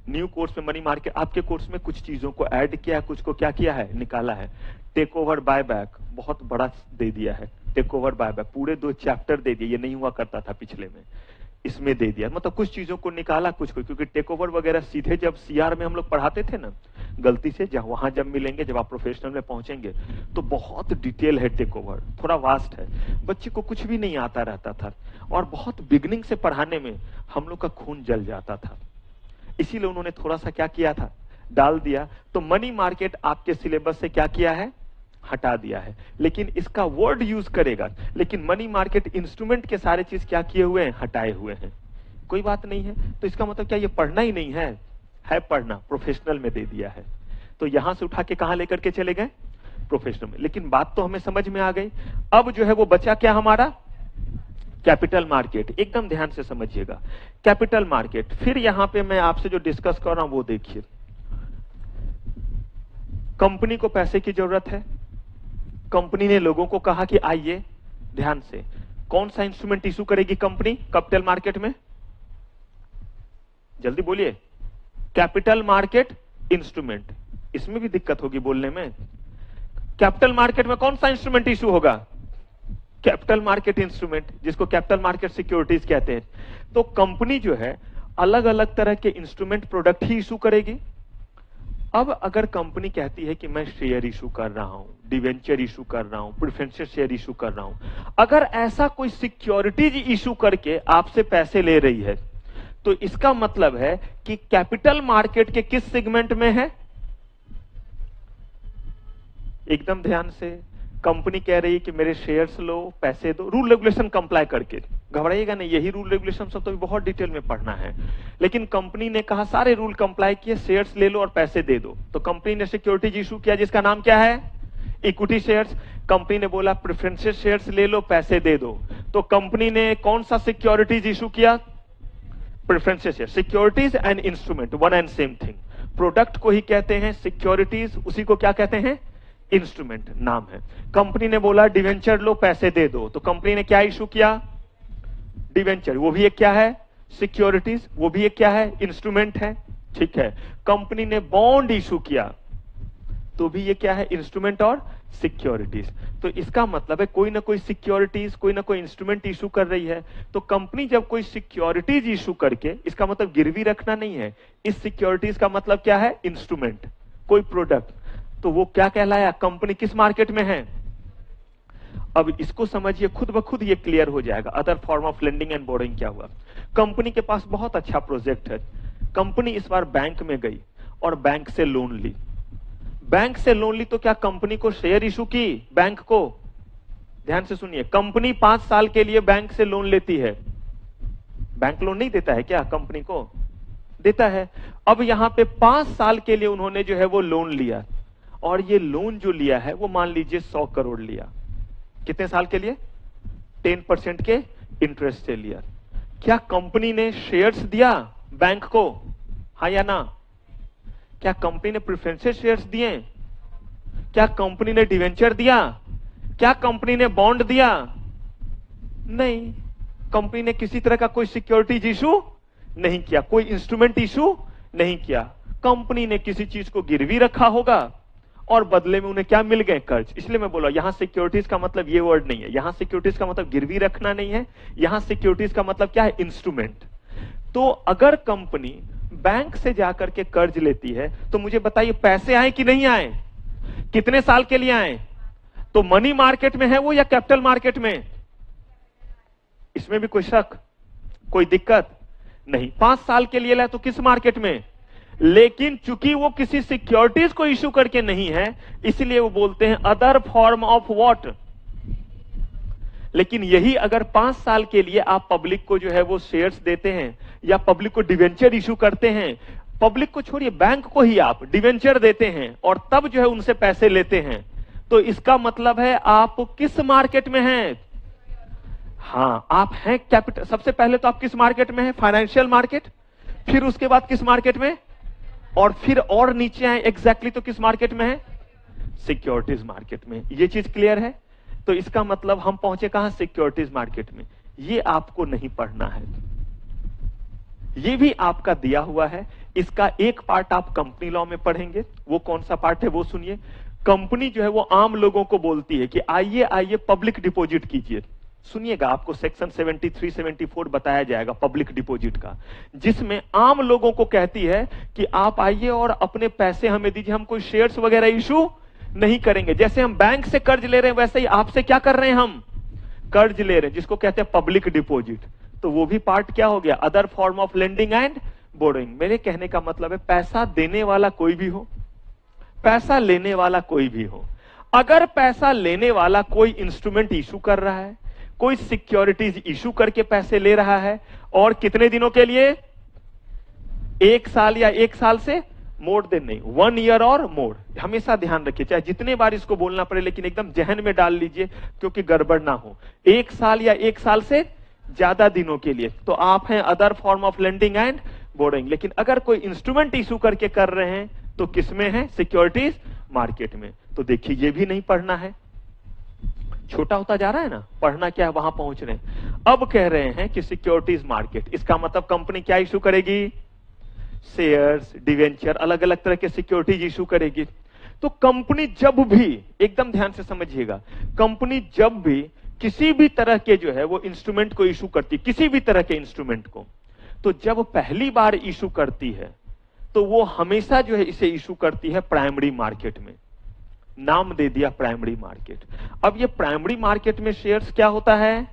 न्यू कोर्स में मनी मार्केट, आपके कोर्स में कुछ चीजों को ऐड किया, कुछ को क्या किया है? निकाला है। टेक ओवर बाय बैक बहुत बड़ा दे दिया है। टेक ओवर बाय बैक पूरे 2 चैप्टर दे दिए, ये नहीं हुआ करता था पिछले में, इसमें दे दिया। मतलब कुछ चीजों को निकाला, कुछ को, क्योंकि टेक ओवर वगैरह सीधे जब सीआर में हम लोग पढ़ाते थे ना, गलती से वहां जब मिलेंगे, जब आप प्रोफेशनल में पहुंचेंगे तो बहुत डिटेल है टेक ओवर, थोड़ा वास्ट है, बच्चे को कुछ भी नहीं आता रहता था, और बहुत बिगनिंग से पढ़ाने में हम लोग का खून जल जाता था। इसीलिए उन्होंने थोड़ा सा क्या किया था, डाल दिया। तो मनी मार्केट आपके सिलेबस से क्या किया है? हटा दिया है, लेकिन इसका वर्ड यूज करेगा, लेकिन मनी मार्केट इंस्ट्रूमेंट के सारे चीज क्या किए हुए हैं, हटाए हुए हैं। कोई बात नहीं है, तो इसका मतलब क्या ये पढ़ना ही नहीं है पढ़ना, प्रोफेशनल में दे दिया है। तो यहां से उठा के कहां लेकर के चले गए, प्रोफेशनल में। लेकिन बात तो हमें समझ में आ गई। अब जो है वो बचा क्या हमारा, कैपिटल मार्केट। एकदम ध्यान से समझिएगा, कैपिटल मार्केट। फिर यहां पे मैं आपसे जो डिस्कस कर रहा हूं वो देखिए, कंपनी को पैसे की जरूरत है, कंपनी ने लोगों को कहा कि आइए, ध्यान से, कौन सा इंस्ट्रूमेंट इशू करेगी कंपनी कैपिटल मार्केट में, जल्दी बोलिए, कैपिटल मार्केट इंस्ट्रूमेंट। इसमें भी दिक्कत होगी बोलने में। कैपिटल मार्केट में कौन सा इंस्ट्रूमेंट इशू होगा, कैपिटल मार्केट इंस्ट्रूमेंट, जिसको कैपिटल मार्केट सिक्योरिटीज कहते हैं। तो कंपनी जो है अलग अलग तरह के इंस्ट्रूमेंट प्रोडक्ट ही इशू करेगी। अब अगर कंपनी कहती है कि मैं शेयर इशू कर रहा हूं, डिवेंचर इशू कर रहा हूं, प्रेफरेंशियल शेयर इशू कर रहा हूं, अगर ऐसा कोई सिक्योरिटीज इशू करके आपसे पैसे ले रही है, तो इसका मतलब है कि कैपिटल मार्केट के किस सेगमेंट में है। एकदम ध्यान से, कंपनी कह रही है कि मेरे शेयर्स लो, पैसे दो, रूल रेगुलेशन कंप्लाई करके, घबराइएगा नहीं, यही रूल रेगुलेशन सब तो भी बहुत डिटेल में पढ़ना है। लेकिन कंपनी ने कहा सारे रूल कंप्लाई किए, शेयर्स ले लो और पैसे दे दो, तो कंपनी ने सिक्योरिटीज इशू किया जिसका नाम क्या है, इक्विटी शेयर्स। कंपनी ने बोला प्रेफरेंशियल शेयर्स ले लो, पैसे दे दो, तो कंपनी ने कौन सा सिक्योरिटीज इशू किया, preferential share. Securities and instrument one and same thing, product को ही कहते हैं सिक्योरिटीज, उसी को क्या कहते हैं, इंस्ट्रूमेंट नाम है। कंपनी ने बोला डिवेंचर लो, पैसे दे दो, तो कंपनी ने क्या इशू किया, डिवेंचर, वो भी एक क्या है, सिक्योरिटीज, वो भी एक क्या है, इंस्ट्रूमेंट है, ठीक है। कंपनी ने बॉन्ड इशू किया, तो भी ये क्या है, इंस्ट्रूमेंट और सिक्योरिटीज। तो इसका मतलब है कोई ना कोई सिक्योरिटीज, कोई ना कोई इंस्ट्रूमेंट इशू कर रही है। तो कंपनी जब कोई सिक्योरिटीज इशू करके, इसका मतलब गिरवी रखना नहीं है, इस सिक्योरिटीज का मतलब क्या है, इंस्ट्रूमेंट, कोई प्रोडक्ट, तो वो क्या कहलाया, कंपनी किस मार्केट में है। अब इसको समझिए, खुद ब खुद ये क्लियर हो जाएगा। Other form of lending and borrowing क्या हुआ, कंपनी के पास बहुत अच्छा प्रोजेक्ट है, कंपनी इस बार बैंक में गई और बैंक से लोन ली। बैंक से लोन ली तो क्या कंपनी को शेयर इशू की, बैंक को, ध्यान से सुनिए, कंपनी 5 साल के लिए बैंक से लोन लेती है, बैंक लोन नहीं देता है क्या, कंपनी को देता है। अब यहां पे 5 साल के लिए उन्होंने जो है वो लोन लिया, और ये लोन जो लिया है वो मान लीजिए 100 करोड़ लिया, कितने साल के लिए, 10% के इंटरेस्ट से लिया। क्या कंपनी ने शेयर्स दिया बैंक को, हाँ या ना, क्या कंपनी ने प्रेफरेंशियल शेयर्स दिए, क्या कंपनी ने डिवेंचर दिया, क्या कंपनी ने बॉन्ड दिया, नहीं, कंपनी ने किसी तरह का कोई सिक्योरिटीज इशू नहीं किया, कोई इंस्ट्रूमेंट इशू नहीं किया। कंपनी ने किसी चीज को गिरवी रखा होगा और बदले में उन्हें क्या मिल गए, कर्ज। इसलिए मैं बोला यहां सिक्योरिटीज का मतलब ये वर्ड नहीं है, यहां सिक्योरिटीज का मतलब गिरवी रखना नहीं है, यहां सिक्योरिटीज का मतलब क्या है, इंस्ट्रूमेंट। तो अगर कंपनी बैंक से जाकर के कर्ज लेती है, तो मुझे बताइए पैसे आए कि नहीं आए, कितने साल के लिए आए, तो मनी मार्केट में है वो या कैपिटल मार्केट में, इसमें भी कोई शक, कोई दिक्कत नहीं। 5 साल के लिए लाए तो किस मार्केट में, लेकिन चूंकि वो किसी सिक्योरिटीज को इशू करके नहीं है, इसलिए वो बोलते हैं अदर फॉर्म ऑफ व्हाट। लेकिन यही अगर 5 साल के लिए आप पब्लिक को जो है वो शेयर्स देते हैं या पब्लिक को डिवेंचर इशू करते हैं, पब्लिक को छोड़िए बैंक को ही आप डिवेंचर देते हैं और तब जो है उनसे पैसे लेते हैं, तो इसका मतलब है आप किस मार्केट में हैं, हाँ आप हैं कैपिटल। सबसे पहले तो आप किस मार्केट में हैं, फाइनेंशियल मार्केट, फिर उसके बाद किस मार्केट में, और फिर और नीचे आए एग्जैक्टली तो किस मार्केट में है, सिक्योरिटीज मार्केट में। ये चीज क्लियर है। तो इसका मतलब हम पहुंचे कहां, सिक्योरिटीज मार्केट में। ये आपको नहीं पढ़ना है, ये भी आपका दिया हुआ है। इसका एक पार्ट आप कंपनी लॉ में पढ़ेंगे, वो कौन सा पार्ट है वो सुनिए। कंपनी जो है वो आम लोगों को बोलती है कि आइए आइए पब्लिक डिपॉजिट कीजिए। सुनिएगा, आपको सेक्शन 73, 74 बताया जाएगा पब्लिक डिपॉजिट का, जिसमें आम लोगों को कहती है कि आप आइए और अपने पैसे हमें दीजिए, हम कोई शेयर्स वगैरह इशू नहीं करेंगे। जैसे हम बैंक से कर्ज ले रहे हैं वैसे ही आपसे क्या कर रहे हैं, हम कर्ज ले रहे हैं, जिसको कहते हैं पब्लिक डिपॉजिट। तो वो भी पार्ट क्या हो गया, other form of lending and borrowing. मेरे कहने का मतलब है पैसा देने वाला कोई भी हो, पैसा लेने वाला कोई भी हो, अगर पैसा लेने वाला कोई इंस्ट्रूमेंट इशू कर रहा है, कोई सिक्योरिटीज इशू करके पैसे ले रहा है, और कितने दिनों के लिए, 1 साल या 1 साल से मोर देन नहीं, 1 ईयर और मोर, हमेशा ध्यान रखिए, चाहे जितने बार इसको बोलना पड़े, लेकिन एकदम जहन में डाल लीजिए क्योंकि गड़बड़ ना हो। 1 साल या 1 साल से ज्यादा दिनों के लिए तो आप हैं other form of lending and borrowing. लेकिन अगर कोई इंस्ट्रूमेंट इशू करके कर रहे हैं तो किसमें है, सिक्योरिटीज मार्केट में। तो देखिए ये भी नहीं पढ़ना है, छोटा होता जा रहा है ना, पढ़ना क्या है वहां पहुंच रहे हैं। अब कह रहे हैं कि सिक्योरिटीज मार्केट, इसका मतलब कंपनी क्या इशू करेगी, शेयर्स, डिवेंचर, अलग अलग तरह के सिक्योरिटीज इशू करेगी। तो कंपनी जब भी, एकदम ध्यान से समझिएगा, कंपनी जब भी किसी भी तरह के जो है वो इंस्ट्रूमेंट को इशू करती, किसी भी तरह के इंस्ट्रूमेंट को, तो जब पहली बार इशू करती है तो वो हमेशा जो है इसे इशू करती है प्राइमरी मार्केट में। नाम दे दिया प्राइमरी मार्केट। अब ये प्राइमरी मार्केट में शेयर्स क्या होता है,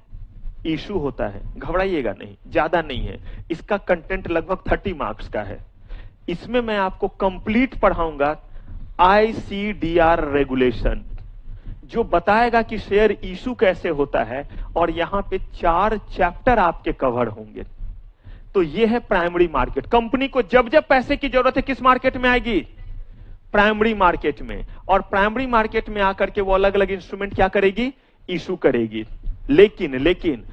इशू होता है। घबराइएगा नहीं, ज्यादा नहीं है, इसका कंटेंट लगभग 30 मार्क्स का है। इसमें मैं आपको कंप्लीट पढ़ाऊंगा ICDR रेगुलेशन, जो बताएगा कि शेयर इशू कैसे होता है, और यहां पे 4 चैप्टर आपके कवर होंगे। तो ये है प्राइमरी मार्केट। कंपनी को जब जब पैसे की जरूरत है किस मार्केट में आएगी, प्राइमरी मार्केट में। और प्राइमरी मार्केट में आकर के वो अलग अलग इंस्ट्रूमेंट क्या करेगी, इशू करेगी। लेकिन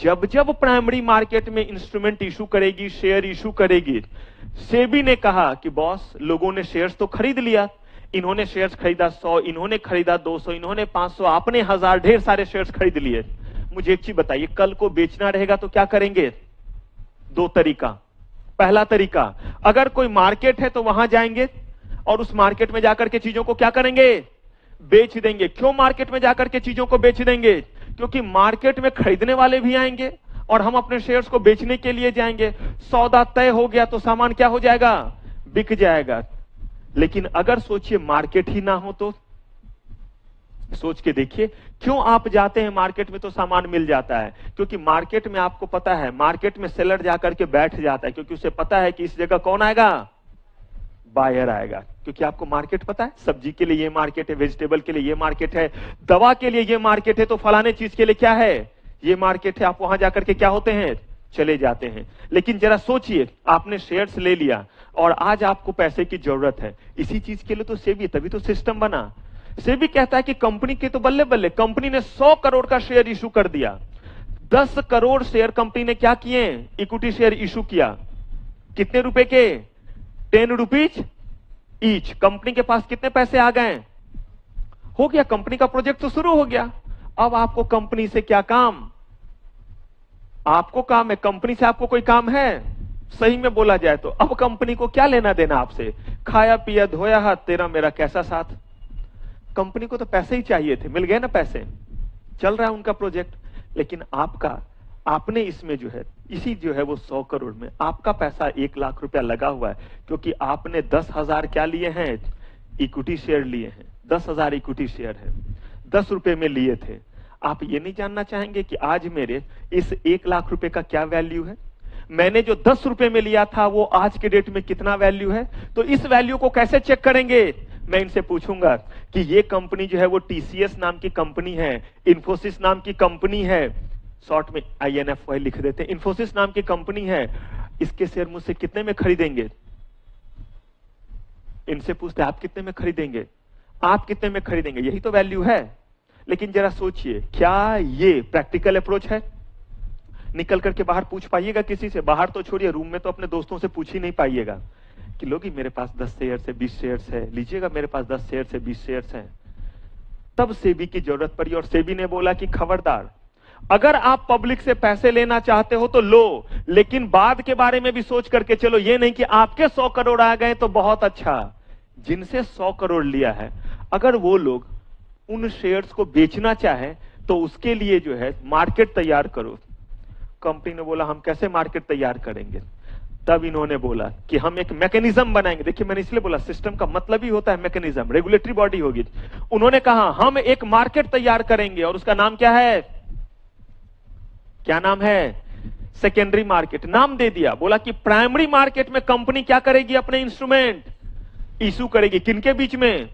जब जब प्राइमरी मार्केट में इंस्ट्रूमेंट इशू करेगी, शेयर इशू करेगी, सेबी ने कहा कि बॉस लोगों ने शेयर्स तो खरीद लिया, इन्होंने शेयर्स खरीदा 100, इन्होंने खरीदा 200, इन्होंने 500, आपने 1000, ढेर सारे शेयर्स खरीद लिए। मुझे एक चीज बताइए, कल को बेचना रहेगा तो क्या करेंगे, 2 तरीका। पहला तरीका, अगर कोई मार्केट है तो वहां जाएंगे और उस मार्केट में जाकर के चीजों को क्या करेंगे, बेच देंगे। क्यों मार्केट में जाकर के चीजों को बेच देंगे, क्योंकि मार्केट में खरीदने वाले भी आएंगे और हम अपने शेयर्स को बेचने के लिए जाएंगे। सौदा तय हो गया तो सामान क्या हो जाएगा, बिक जाएगा। लेकिन अगर सोचिए मार्केट ही ना हो तो, सोच के देखिए, क्यों आप जाते हैं मार्केट में तो सामान मिल जाता है, क्योंकि मार्केट में आपको पता है, मार्केट में सेलर जाकर के बैठ जाता है क्योंकि उसे पता है कि इस जगह कौन आएगा, बायर आएगा। क्योंकि आपको मार्केट पता है, सब्जी के लिए ये मार्केट है, वेजिटेबल के लिए ये मार्केट है, दवा के लिए ये मार्केट है, तो फलाने चीज के लिए क्या है, ये मार्केट है। आप वहां जाकर के क्या होते हैं, चले जाते हैं। लेकिन जरा सोचिए, आपने शेयर्स ले लिया और आज आपको पैसे की जरूरत है, इसी चीज के लिए तो सेबी, तभी तो सिस्टम बना। सेबी कहता है कि कंपनी के तो बल्ले बल्ले, कंपनी ने 100 करोड़ का शेयर इशू कर दिया, 10 करोड़ शेयर कंपनी ने क्या किए, इक्विटी शेयर इशू किया। कितने रुपए के, 10 रुपीज ईच। कंपनी के पास कितने पैसे आ गए, हो गया, कंपनी का प्रोजेक्ट तो शुरू हो गया। अब आपको कंपनी से क्या काम, आपको काम है, कंपनी से आपको कोई काम है, सही में बोला जाए तो। अब कंपनी को क्या लेना देना आपसे, खाया पिया धोया हाथ, तेरा मेरा कैसा साथ। कंपनी को तो पैसे ही चाहिए थे, मिल गए ना पैसे, चल रहा है उनका प्रोजेक्ट। लेकिन आपने इसमें जो है, इसी जो है वो 100 करोड़ में आपका पैसा 1 लाख रुपया लगा हुआ है, क्योंकि आपने 10,000 क्या लिए हैं, इक्विटी शेयर लिए हैं। 10,000 इक्विटी शेयर है, 10 रुपए में लिए थे। आप ये नहीं जानना चाहेंगे कि आज मेरे इस 1 लाख रुपए का क्या वैल्यू है, मैंने जो 10 रुपए में लिया था वो आज के डेट में कितना वैल्यू है। तो इस वैल्यू को कैसे चेक करेंगे, मैं इनसे पूछूंगा कि ये कंपनी जो है वो TCS नाम की कंपनी है, इन्फोसिस नाम की कंपनी है, शॉर्ट में INFY लिख देते हैं, इन्फोसिस नाम की कंपनी है, इसके शेयर मुझसे कितने में खरीदेंगे। इनसे पूछते हैं आप कितने में खरीदेंगे, आप कितने में खरीदेंगे, यही तो वैल्यू है। लेकिन जरा सोचिए, क्या ये प्रैक्टिकल अप्रोच है। निकल करके बाहर पूछ पाइएगा किसी से, बाहर तो छोड़िए, रूम में तो अपने दोस्तों से पूछ ही नहीं पाइएगा कि लोगी मेरे पास 10 शेयर से 20 शेयर है, लीजिएगा मेरे पास 10 शेयर से 20 शेयर है। तब सेबी की जरूरत पड़ी और सेबी ने बोला कि खबरदार, अगर आप पब्लिक से पैसे लेना चाहते हो तो लो, लेकिन बाद के बारे में भी सोच करके चलो। ये नहीं कि आपके 100 करोड़ आ गए तो बहुत अच्छा, जिनसे 100 करोड़ लिया है अगर वो लोग उन शेयर्स को बेचना चाहे तो उसके लिए जो है मार्केट तैयार करो। कंपनी ने बोला हम कैसे मार्केट तैयार करेंगे। तब इन्होंने बोला कि हम एक मैकेनिज्म बनाएंगे। देखिए मैंने इसलिए बोला, सिस्टम का मतलब ही होता है मैकेनिज्म, रेगुलेटरी बॉडी होगी। उन्होंने कहा हम एक मार्केट तैयार करेंगे और उसका नाम क्या है, क्या नाम है, सेकेंडरी मार्केट। नाम दे दिया, बोला कि प्राइमरी मार्केट में कंपनी क्या करेगी, अपने इंस्ट्रूमेंट इशू करेगी। किनके बीच में,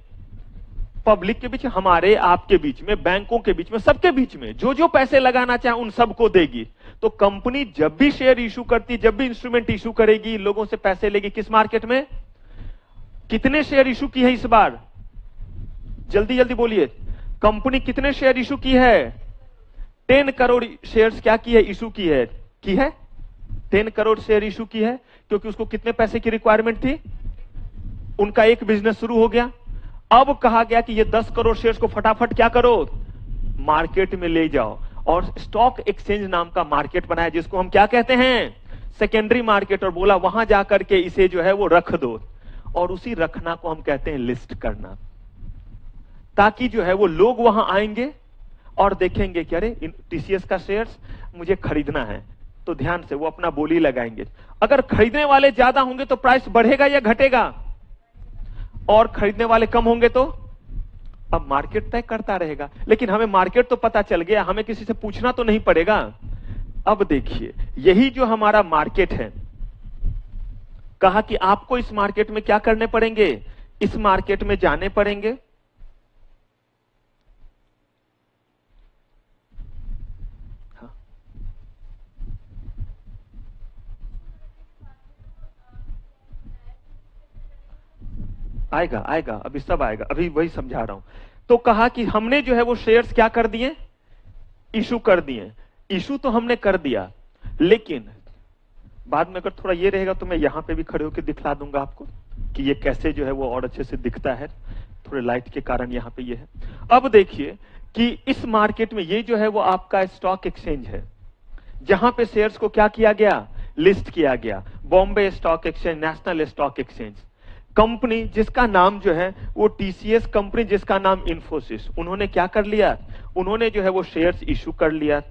पब्लिक के बीच, हमारे आपके बीच में, बैंकों के बीच में, सबके बीच में जो जो पैसे लगाना चाहे उन सबको देगी। तो कंपनी जब भी शेयर इशू करती, जब भी इंस्ट्रूमेंट इशू करेगी, लोगों से पैसे लेगी। किस मार्केट में? कितने शेयर इशू की है इस बार? जल्दी जल्दी बोलिए। कंपनी कितने शेयर इशू की है? 10 करोड़ शेयर्स क्या की है? इशू की है। 10 करोड़ शेयर इशू की है, क्योंकि उसको कितने पैसे की रिक्वायरमेंट थी? उनका एक बिजनेस शुरू हो गया। अब कहा गया कि ये 10 करोड़ शेयर्स को फटाफट क्या करो? मार्केट में ले जाओ। और स्टॉक एक्सचेंज नाम का मार्केट बनाया, जिसको हम क्या कहते हैं? Secondary market. और बोला वहां जाकर के इसे जो है वो रख दो। और उसी रखना को हम कहते हैं लिस्ट करना, ताकि जो है वो लोग वहां आएंगे और देखेंगे कि अरे टीसीएस का शेयर्स मुझे खरीदना है, तो ध्यान से वो अपना बोली लगाएंगे। अगर खरीदने वाले ज्यादा होंगे तो प्राइस बढ़ेगा या घटेगा? और खरीदने वाले कम होंगे तो अब मार्केट तय करता रहेगा। लेकिन हमें मार्केट तो पता चल गया, हमें किसी से पूछना तो नहीं पड़ेगा। अब देखिए, यही जो हमारा मार्केट है, कहा कि आपको इस मार्केट में क्या करने पड़ेंगे? इस मार्केट में जाने पड़ेंगे। आएगा आएगा, अभी सब आएगा, अभी वही समझा रहा हूं। तो कहा कि हमने जो है वो शेयर्स क्या कर दिए? इशू कर दिए। इशू तो हमने कर दिया, लेकिन बाद में अगर थोड़ा ये रहेगा तो मैं यहां पे भी खड़े होकर दिखला दूंगा आपको कि ये कैसे जो है वो और अच्छे से दिखता है। थोड़े लाइट के कारण यहां पे ये है। अब देखिए कि इस मार्केट में ये जो है वो आपका स्टॉक एक्सचेंज है, जहां पे शेयर्स को क्या किया गया? लिस्ट किया गया। Bombay stock exchange, national stock exchange. Company जिसका नाम जो है वो टीसीएस, कंपनी जिसका नाम इन्फोसिस, उन्होंने क्या कर लिया? उन्होंने जो है वो शेयर्स इशू कर लिया।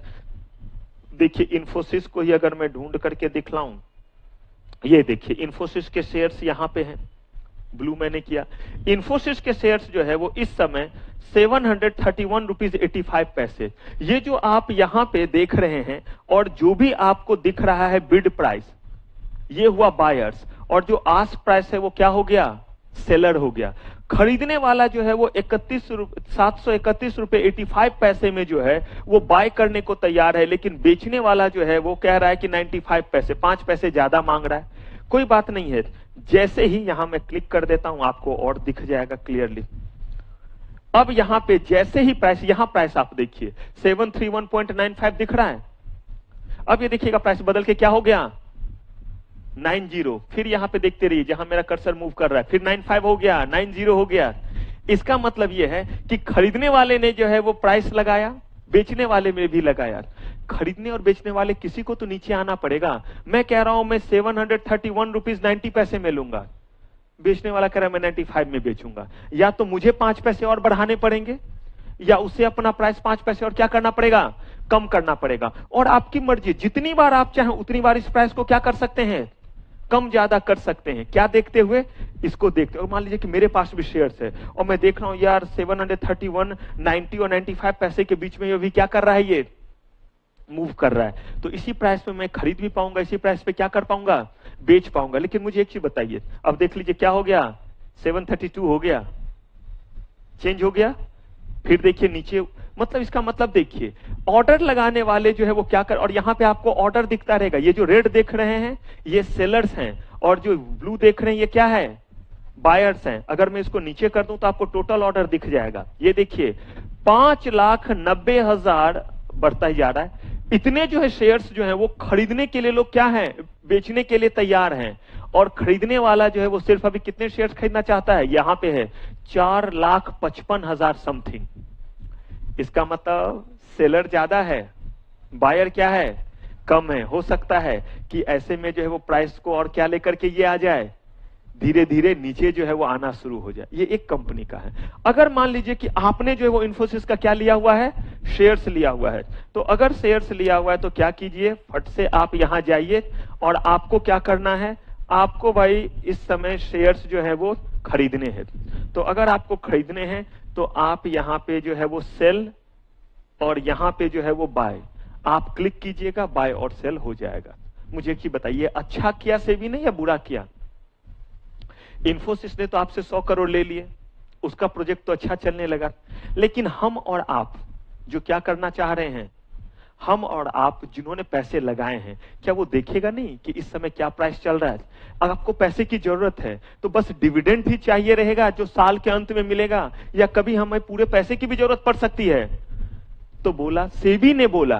देखिए इन्फोसिस को ही अगर मैं ढूंढ करके दिखलाऊं, ये देखिए इन्फोसिस के शेयर्स यहां पे हैं, ब्लू मैंने किया। इन्फोसिस के शेयर्स जो है वो इस समय 731 रुपीज 85 पैसे, ये जो आप यहां पे देख रहे हैं, और जो भी आपको दिख रहा है बिड प्राइस, ये हुआ बायर्स, और जो आस्क प्राइस है वो क्या हो गया? सेलर हो गया। खरीदने वाला जो है वो 731 रुपए 85 पैसे में जो है वो बाय करने को तैयार है, लेकिन बेचने वाला जो है वो कह रहा है कि 95 पैसे, 5 पैसे ज्यादा मांग रहा है। कोई बात नहीं है, जैसे ही यहां मैं क्लिक कर देता हूं आपको और दिख जाएगा क्लियरली। अब यहां पे जैसे ही प्राइस, यहां प्राइस आप देखिए 731.95 दिख रहा है। अब ये देखिएगा प्राइस बदल के क्या हो गया? 90। फिर यहां पे देखते रहिए जहां मेरा कर्सर मूव कर रहा है, फिर 95 हो गया, 90 हो गया। इसका मतलब यह है कि खरीदने वाले ने जो है वो प्राइस लगाया, बेचने वाले में भी लगाया। खरीदने और बेचने वाले किसी को तो नीचे आना पड़ेगा। मैं कह रहा हूं मैं 731 रुपीज 90 पैसे में लूंगा, बेचने वाला कह रहा है मैं 95 में बेचूंगा। या तो मुझे 5 पैसे और बढ़ाने पड़ेंगे, या उसे अपना प्राइस 5 पैसे और क्या करना पड़ेगा? कम करना पड़ेगा। और आपकी मर्जी, जितनी बार आप चाहें उतनी बार इस प्राइस को क्या कर सकते हैं? कम ज्यादा कर सकते हैं। क्या देखते हुए? इसको देखते हुए। मान लीजिए कि मेरे पास भी शेयर्स है और मैं देख रहा हूं यार 731, 90 और 95 पैसे के बीच में ये भी क्या कर रहा है? ये मूव कर रहा है। तो इसी प्राइस पे मैं खरीद भी पाऊंगा, इसी प्राइस पे क्या कर पाऊंगा? बेच पाऊंगा। लेकिन मुझे एक चीज बताइए, अब देख लीजिए क्या हो गया? 732 हो गया, चेंज हो गया। फिर देखिए नीचे, मतलब इसका मतलब देखिए ऑर्डर लगाने वाले जो है वो क्या कर, और यहां पे आपको ऑर्डर दिखता रहेगा। ये जो रेड देख रहे हैं ये सेलर्स हैं, और जो ब्लू देख रहे हैं ये क्या है? बायर्स हैं। अगर मैं इसको नीचे कर दूं तो आपको टोटल ऑर्डर दिख जाएगा। ये देखिए 5,90,000 बढ़ता ही जा रहा है। इतने जो है शेयर्स जो है वो खरीदने के लिए लोग क्या हैं? बेचने के लिए तैयार हैं। और खरीदने वाला जो है वो सिर्फ अभी कितने शेयर्स खरीदना चाहता है? यहां पे है 4,55,000 समथिंग। इसका मतलब सेलर ज्यादा है, बायर क्या है? कम है। हो सकता है कि ऐसे में जो है वो प्राइस को और क्या लेकर के ये आ जाए, धीरे धीरे नीचे जो है वो आना शुरू हो जाए। ये एक कंपनी का है। अगर मान लीजिए कि आपने जो है वो इन्फोसिस का क्या लिया हुआ है? शेयर्स लिया हुआ है। तो अगर शेयर्स लिया हुआ है तो क्या कीजिए, फट से आप यहां जाइए और आपको क्या करना है? आपको भाई इस समय शेयर्स जो है वो खरीदने हैं। तो अगर आपको खरीदने हैं तो आप यहां पे जो है वो सेल, और यहां पे जो है वो बाय, आप क्लिक कीजिएगा, बाय और सेल हो जाएगा। मुझे की बताइए, अच्छा किया सेबी ने या बुरा किया? इन्फोसिस ने तो आपसे 100 करोड़ ले लिए, उसका प्रोजेक्ट तो अच्छा चलने लगा। लेकिन हम और आप जो क्या करना चाह रहे हैं, हम और आप जिन्होंने पैसे लगाए हैं, क्या वो देखेगा नहीं कि इस समय क्या प्राइस चल रहा है? अगर आपको पैसे की जरूरत है तो बस डिविडेंड ही चाहिए रहेगा जो साल के अंत में मिलेगा, या कभी हमें पूरे पैसे की भी जरूरत पड़ सकती है? तो बोला, सेबी ने बोला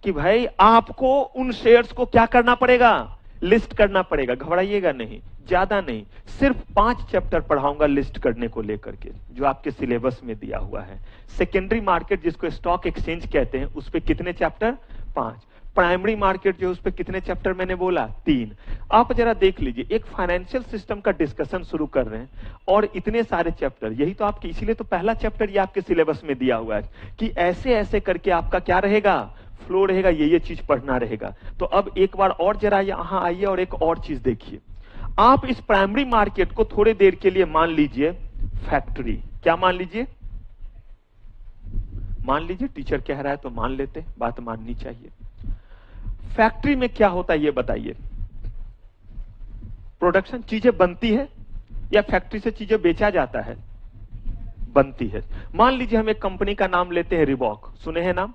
कि भाई आपको उन शेयर्स को क्या करना पड़ेगा, लिस्ट करना पड़ेगा। घबराइएगा नहीं, ज्यादा नहीं, सिर्फ 5 चैप्टर पढ़ाऊंगा लिस्ट करने को लेकर के, जो आपके सिलेबस में दिया हुआ है। सेकेंडरी मार्केट जिसको स्टॉक एक्सचेंज कहते हैं, उस पे कितने चैप्टर? 5। प्राइमरी मार्केट जो उस पे कितने चैप्टर मैंने बोला? 3। आप जरा देख लीजिए, एक फाइनेंशियल सिस्टम का डिस्कशन शुरू कर रहे हैं और इतने सारे चैप्टर। यही तो आपके, इसीलिए तो पहला चैप्टर ये आपके सिलेबस में दिया हुआ है कि ऐसे ऐसे करके आपका क्या रहेगा, फ्लो रहेगा, ये चीज पढ़ना रहेगा। तो अब एक बार और जरा यहां आइए और एक और चीज देखिए। आप इस प्राइमरी मार्केट को थोड़े देर के लिए मान लीजिए फैक्ट्री। क्या मान लीजिए? मान लीजिए, टीचर कह रहा है तो मान लेते, बात माननी चाहिए। फैक्ट्री में क्या होता है ये बताइए? प्रोडक्शन, चीजें बनती है या फैक्ट्री से चीजें बेचा जाता है? बनती है। मान लीजिए हम एक कंपनी का नाम लेते हैं रिबॉक। सुने हैं नाम?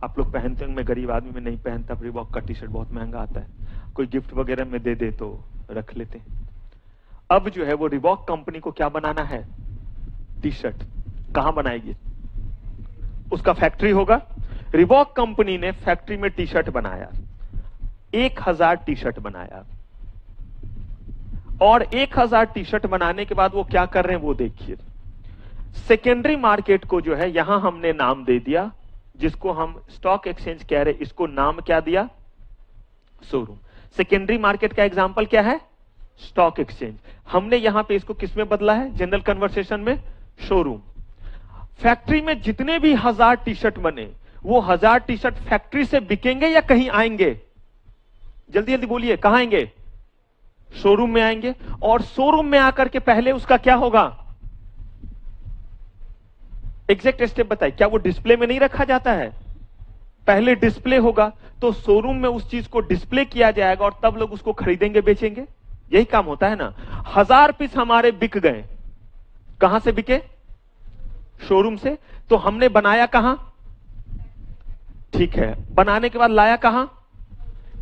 आप लोग पहनते हैं, मैं गरीब आदमी में नहीं पहनता, रिबॉक का टी शर्ट बहुत महंगा आता है, कोई गिफ्ट वगैरह में दे दे तो रख लेते हैं। अब जो है वो रिबॉक कंपनी को क्या बनाना है? T shirt. कहां बनाएगी? उसका फैक्ट्री होगा। रिबॉक कंपनी ने फैक्ट्री में टी शर्ट बनाया, 1000 टी शर्ट बनाया, और 1000 टी शर्ट बनाने के बाद वो क्या कर रहे हैं वो देखिए। सेकेंडरी मार्केट को जो है यहां हमने नाम दे दिया, जिसको हम स्टॉक एक्सचेंज कह रहे हैं, इसको नाम क्या दिया? शोरूम। सेकेंडरी मार्केट का एग्जांपल क्या है? Stock exchange. हमने यहां पे इसको किसमें बदला है जनरल कन्वर्सेशन में? शोरूम। फैक्ट्री में जितने भी 1000 टी शर्ट बने, वो 1000 टी शर्ट फैक्ट्री से बिकेंगे या कहीं आएंगे? जल्दी जल्दी बोलिए, कहां आएंगे? शोरूम में आएंगे। और शोरूम में आकर के पहले उसका क्या होगा? एग्जैक्ट स्टेप बताइए। क्या वो डिस्प्ले में नहीं रखा जाता है? पहले डिस्प्ले होगा, तो शोरूम में उस चीज को डिस्प्ले किया जाएगा और तब लोग उसको खरीदेंगे, बेचेंगे। यही काम होता है ना। 1000 पीस हमारे बिक गए, कहां से बिके? शोरूम से। तो हमने बनाया कहां? ठीक है, बनाने के बाद लाया कहां?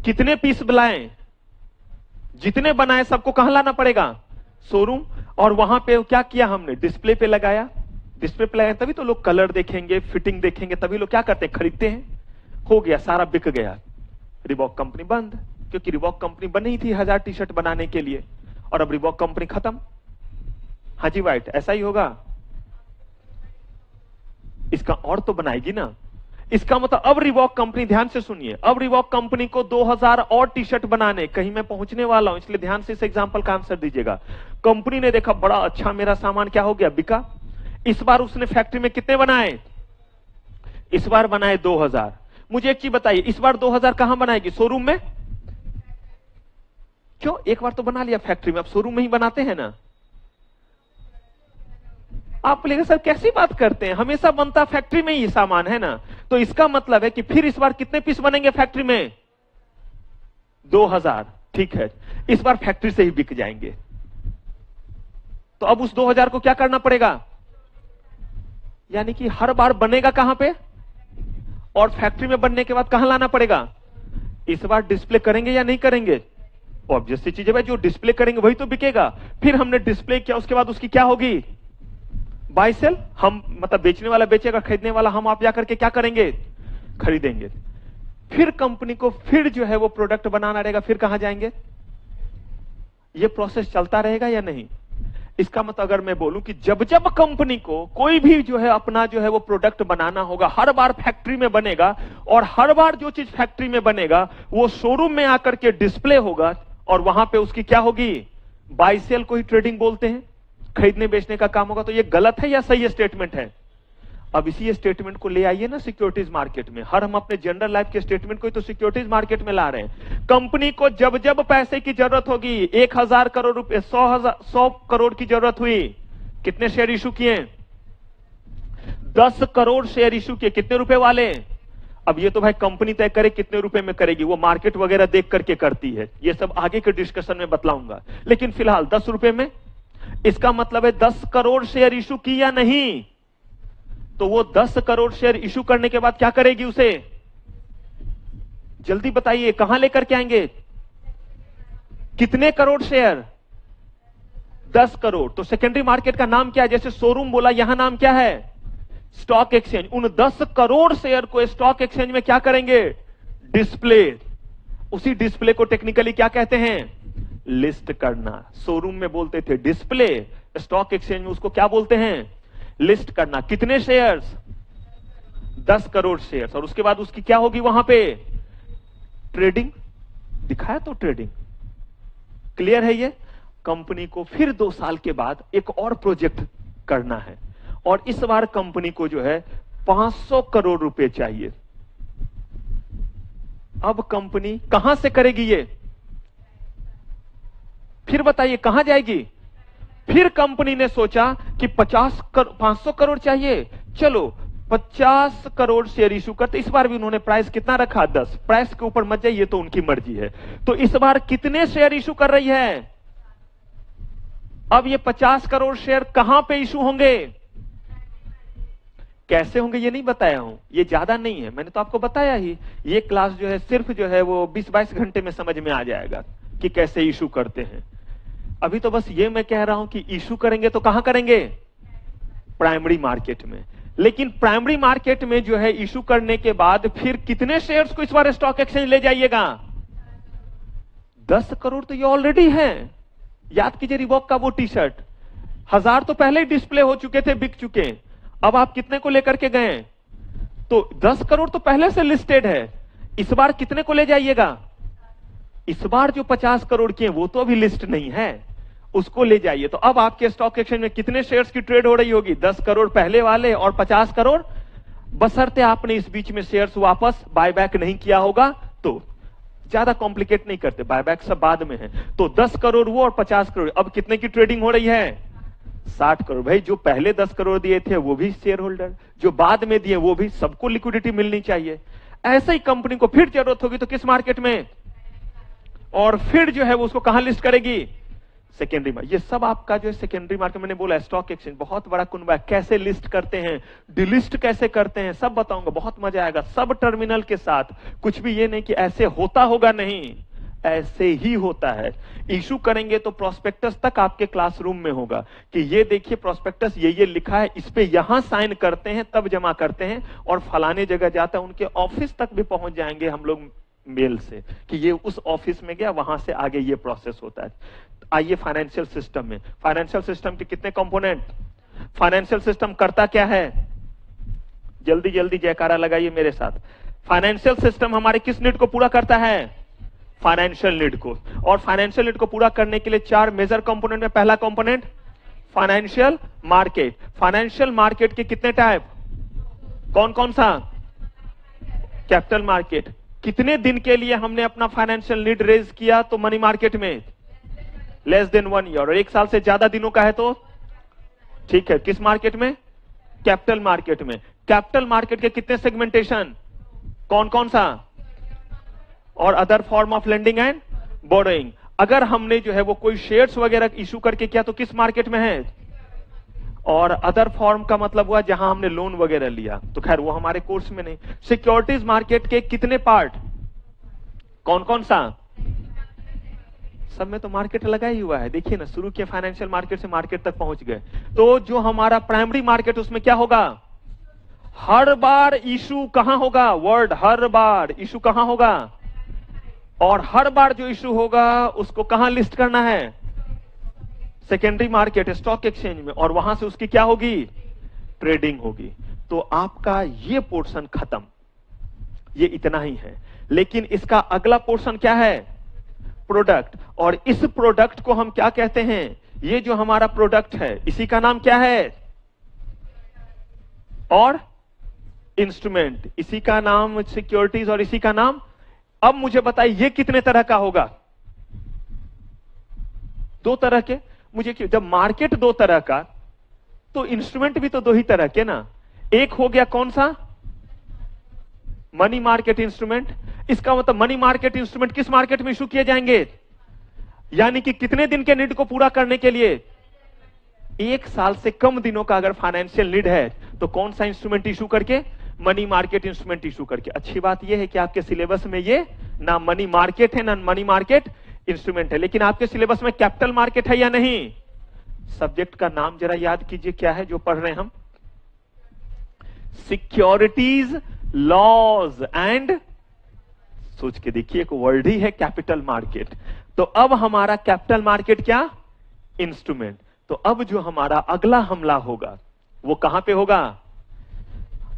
कितने पीस लाए? जितने बनाए सबको कहां लाना पड़ेगा? शोरूम। और वहां पे क्या किया हमने? डिस्प्ले पे लगाया। डिस्प्ले पे लगाया तभी तो लोग कलर देखेंगे, फिटिंग देखेंगे, तभी लोग क्या करते हैं? खरीदते हैं। हो गया, सारा बिक गया, रिबॉक कंपनी बंद। क्योंकि रिबॉक कंपनी बनी थी 1000 टी शर्ट बनाने के लिए, और अब रिबॉक कंपनी खत्म। हाँ जी वाइट, ऐसा ही होगा। इसका और तो बनाएगी ना। इसका मतलब अब रिबॉक कंपनी, ध्यान से सुनिए, अब रिबॉक कंपनी को 2000 और टी शर्ट बनाने, कहीं मैं पहुंचने वाला हूं, इसलिए ध्यान से इस एग्जांपल का आंसर दीजिएगा। कंपनी ने देखा बड़ा अच्छा मेरा सामान क्या हो गया, बिका। इस बार उसने फैक्ट्री में कितने बनाए? इस बार बनाए 2000। मुझे एक चीज बताइए, इस बार 2000 कहां बनाएगी? शोरूम में। क्यों? एक बार तो बना लिया फैक्ट्री में, अब शोरूम में ही बनाते हैं ना। आप बोलेंगे सर कैसी बात करते हैं, हमेशा बनता फैक्ट्री में ही सामान है ना। तो इसका मतलब है कि फिर इस बार कितने पीस बनेंगे फैक्ट्री में? 2000। ठीक है, इस बार फैक्ट्री से ही बिक जाएंगे। तो अब उस 2000 को क्या करना पड़ेगा? यानी कि हर बार बनेगा कहां पे? और फैक्ट्री में बनने के बाद कहां लाना पड़ेगा? इस बार डिस्प्ले करेंगे या नहीं करेंगे? ऑब्वियस सी चीज है भाई, जो डिस्प्ले करेंगे वही तो बिकेगा। फिर हमने डिस्प्ले किया, उसके बाद उसकी क्या होगी? By sale. हम मतलब बेचने वाला बेचेगा, खरीदने वाला हम आप जाकर के क्या करेंगे? खरीदेंगे। फिर कंपनी को फिर जो है वो प्रोडक्ट बनाना रहेगा, फिर कहां जाएंगे? ये प्रोसेस चलता रहेगा या नहीं? इसका मतलब अगर मैं बोलूं कि जब जब कंपनी को कोई भी जो है अपना जो है वो प्रोडक्ट बनाना होगा, हर बार फैक्ट्री में बनेगा, और हर बार जो चीज फैक्ट्री में बनेगा वो शोरूम में आकर के डिस्प्ले होगा, और वहां पे उसकी क्या होगी? बाय सेल को ही ट्रेडिंग बोलते हैं, खरीदने बेचने का काम होगा। तो ये गलत है या सही स्टेटमेंट है? अब इसी स्टेटमेंट को ले आइए ना सिक्योरिटीज मार्केट में। हर हम अपने जनरल लाइफ के स्टेटमेंट को ही तो सिक्योरिटीज मार्केट में ला रहे हैं। कंपनी को जब जब पैसे की जरूरत होगी, 1000 करोड़ रुपए, 100 करोड़ की जरूरत हुई, कितने शेयर इशू किए? 10 करोड़ शेयर इशू किए। कितने रुपए वाले? अब ये तो भाई कंपनी तय करे कितने रुपए में करेगी, वो मार्केट वगैरह देख करके करती है, ये सब आगे के डिस्कशन में बतलाऊंगा। लेकिन फिलहाल 10 रुपए में इसका मतलब है 10 करोड़ शेयर इशू की या नहीं। तो वो 10 करोड़ शेयर इशू करने के बाद क्या करेगी उसे? जल्दी बताइए, कहां लेकर के आएंगे? कितने करोड़ शेयर? 10 करोड़। तो सेकेंडरी मार्केट का नाम क्या है? जैसे शोरूम बोला, यहां नाम क्या है? Stock exchange. उन 10 करोड़ शेयर को स्टॉक एक्सचेंज में क्या करेंगे? डिस्प्ले। उसी डिस्प्ले को टेक्निकली क्या कहते हैं? लिस्ट करना। शोरूम में बोलते थे डिस्प्ले, स्टॉक एक्सचेंज में उसको क्या बोलते हैं? लिस्ट करना। कितने शेयर्स? 10 करोड़ शेयर्स। और उसके बाद उसकी क्या होगी वहां पे? ट्रेडिंग। दिखाया तो ट्रेडिंग। क्लियर है? ये कंपनी को फिर 2 साल के बाद एक और प्रोजेक्ट करना है, और इस बार कंपनी को जो है 500 करोड़ रुपए चाहिए। अब कंपनी कहां से करेगी ये? फिर बताइए कहां जाएगी? फिर कंपनी ने सोचा कि 500 करोड़ चाहिए, चलो 50 करोड़ शेयर इशू करते। इस बार भी उन्होंने प्राइस कितना रखा? 10। प्राइस के ऊपर मत जाइए, तो उनकी मर्जी है। तो इस बार कितने शेयर इशू कर रही है? अब ये 50 करोड़ शेयर कहां पे इशू होंगे? कैसे होंगे ये नहीं बताया हूं, ये ज्यादा नहीं है, मैंने तो आपको बताया ही। ये क्लास जो है सिर्फ जो है वो 20-22 घंटे में समझ में आ जाएगा कि कैसे इशू करते हैं। अभी तो बस ये मैं कह रहा हूं कि इशू करेंगे तो कहां करेंगे? प्राइमरी मार्केट में। लेकिन प्राइमरी मार्केट में जो है इशू करने के बाद फिर कितने शेयर्स को इस बार स्टॉक एक्सचेंज ले जाइएगा? 10 करोड़ तो ये ऑलरेडी है। याद कीजिए रिबॉक का वो टी शर्ट 1000 तो पहले ही डिस्प्ले हो चुके थे, बिक चुके। अब आप कितने को लेकर के गए? तो 10 करोड़ तो पहले से लिस्टेड है। इस बार कितने को ले जाइएगा? इस बार जो 50 करोड़ की है वो तो अभी लिस्ट नहीं है, उसको ले जाइए। तो अब आपके स्टॉक एक्सचेंज में कितने शेयर्स की ट्रेड हो रही होगी? 10 करोड़ पहले वाले और 50 करोड़, बशर्ते आपने इस बीच में शेयर्स वापस बायबैक नहीं किया होगा। तो ज्यादा कॉम्प्लिकेट नहीं करते, बायबैक सब बाद में है। तो 10 करोड़ वो और 50 करोड़, अब कितने की ट्रेडिंग हो रही है? 60 करोड़। भाई जो पहले 10 करोड़ दिए थे वो भी शेयर होल्डर, जो बाद में दिए वो भी, सबको लिक्विडिटी मिलनी चाहिए। ऐसे ही कंपनी को फिर जरूरत होगी तो किस मार्केट में? और फिर जो है वो उसको कहां लिस्ट करेगी? Secondary market. ये सब आपका जो है सेकेंडरी मार्केट, मैंने बोला स्टॉक एक्सचेंज बहुत बड़ा कुनबा है। कैसे लिस्ट करते हैं, डिलिस्ट कैसे करते हैं, सब बताऊंगा, बहुत मजा आएगा, सब टर्मिनल के साथ। कुछ भी ये नहीं कि ऐसे होता होगा, नहीं, ऐसे ही होता है। इशू करेंगे तो प्रोस्पेक्टस तक आपके क्लासरूम में होगा कि ये देखिए प्रोस्पेक्टस ये लिखा है, इस पे यहां साइन करते हैं तब जमा करते हैं, और फलाने जगह जाता है। उनके ऑफिस तक भी पहुंच जाएंगे हम लोग मेल से कि ये उस ऑफिस में गया, वहां से आगे ये प्रोसेस होता है। आइए फाइनेंशियल सिस्टम में। फाइनेंशियल सिस्टम के कितने कंपोनेंट? फाइनेंशियल सिस्टम करता क्या है? जल्दी जल्दी जयकारा लगाइए मेरे साथ। फाइनेंशियल सिस्टम हमारे किस नीड को पूरा करता है? फाइनेंशियल नीड को। और फाइनेंशियल नीड को पूरा करने के लिए 4 मेजर कंपोनेंट में पहला component financial market. Financial market के कितने टाइप? कौन कौन सा? Capital market. कितने दिन के लिए हमने अपना फाइनेंशियल नीड रेज किया? तो मनी मार्केट में लेस देन 1 ईयर। और 1 साल से ज्यादा दिनों का है तो ठीक है, किस मार्केट में? कैपिटल मार्केट में। कैपिटल मार्केट के कितने सेगमेंटेशन? कौन कौन सा? और other form of lending and borrowing. अगर हमने जो है वो कोई शेयर्स वगैरह इशू करके किया तो किस मार्केट में है? और अदर फॉर्म का मतलब हुआ जहां हमने लोन वगैरह लिया, तो खैर वो हमारे कोर्स में नहीं। सिक्योरिटीज मार्केट के कितने पार्ट? कौन कौन सा? सब में तो मार्केट लगा ही हुआ है, देखिए ना, शुरू किए फाइनेंशियल मार्केट से मार्केट तक पहुंच गए। तो जो हमारा प्राइमरी मार्केट उसमें क्या होगा? हर बार इशू कहां होगा? वर्ड हर बार इशू कहां होगा? और हर बार जो इशू होगा उसको कहां लिस्ट करना है? सेकेंडरी मार्केट, स्टॉक एक्सचेंज में। और वहां से उसकी क्या होगी? ट्रेडिंग होगी। तो आपका ये पोर्शन खत्म, ये इतना ही है। लेकिन इसका अगला पोर्शन क्या है? प्रोडक्ट। और इस प्रोडक्ट को हम क्या कहते हैं? ये जो हमारा प्रोडक्ट है इसी का नाम क्या है? और इंस्ट्रूमेंट, इसी का नाम सिक्योरिटीज, और इसी का नाम। अब मुझे बताइए ये कितने तरह का होगा? 2 तरह के। मुझे क्यों, जब मार्केट 2 तरह का तो इंस्ट्रूमेंट भी तो 2 ही तरह के ना। एक हो गया कौन सा? Money market instrument. इसका मतलब मनी मार्केट इंस्ट्रूमेंट किस मार्केट में इशू किए जाएंगे? यानी कि कितने दिन के नीड को पूरा करने के लिए? 1 साल से कम दिनों का अगर फाइनेंशियल नीड है तो कौन सा इंस्ट्रूमेंट इशू करके? मनी मार्केट इंस्ट्रूमेंट इशू करके। अच्छी बात यह है कि आपके सिलेबस में ये ना मनी मार्केट है ना मनी मार्केट इंस्ट्रूमेंट है, लेकिन आपके सिलेबस में कैपिटल मार्केट है या नहीं? सब्जेक्ट का नाम जरा याद कीजिए, क्या है जो पढ़ रहे हैं हम? सिक्योरिटीज लॉज एंड, सोच के देखिए, एक वर्ड ही है कैपिटल मार्केट। तो अब हमारा कैपिटल मार्केट क्या? इंस्ट्रूमेंट। तो अब जो हमारा अगला हमला होगा वो कहां पे होगा?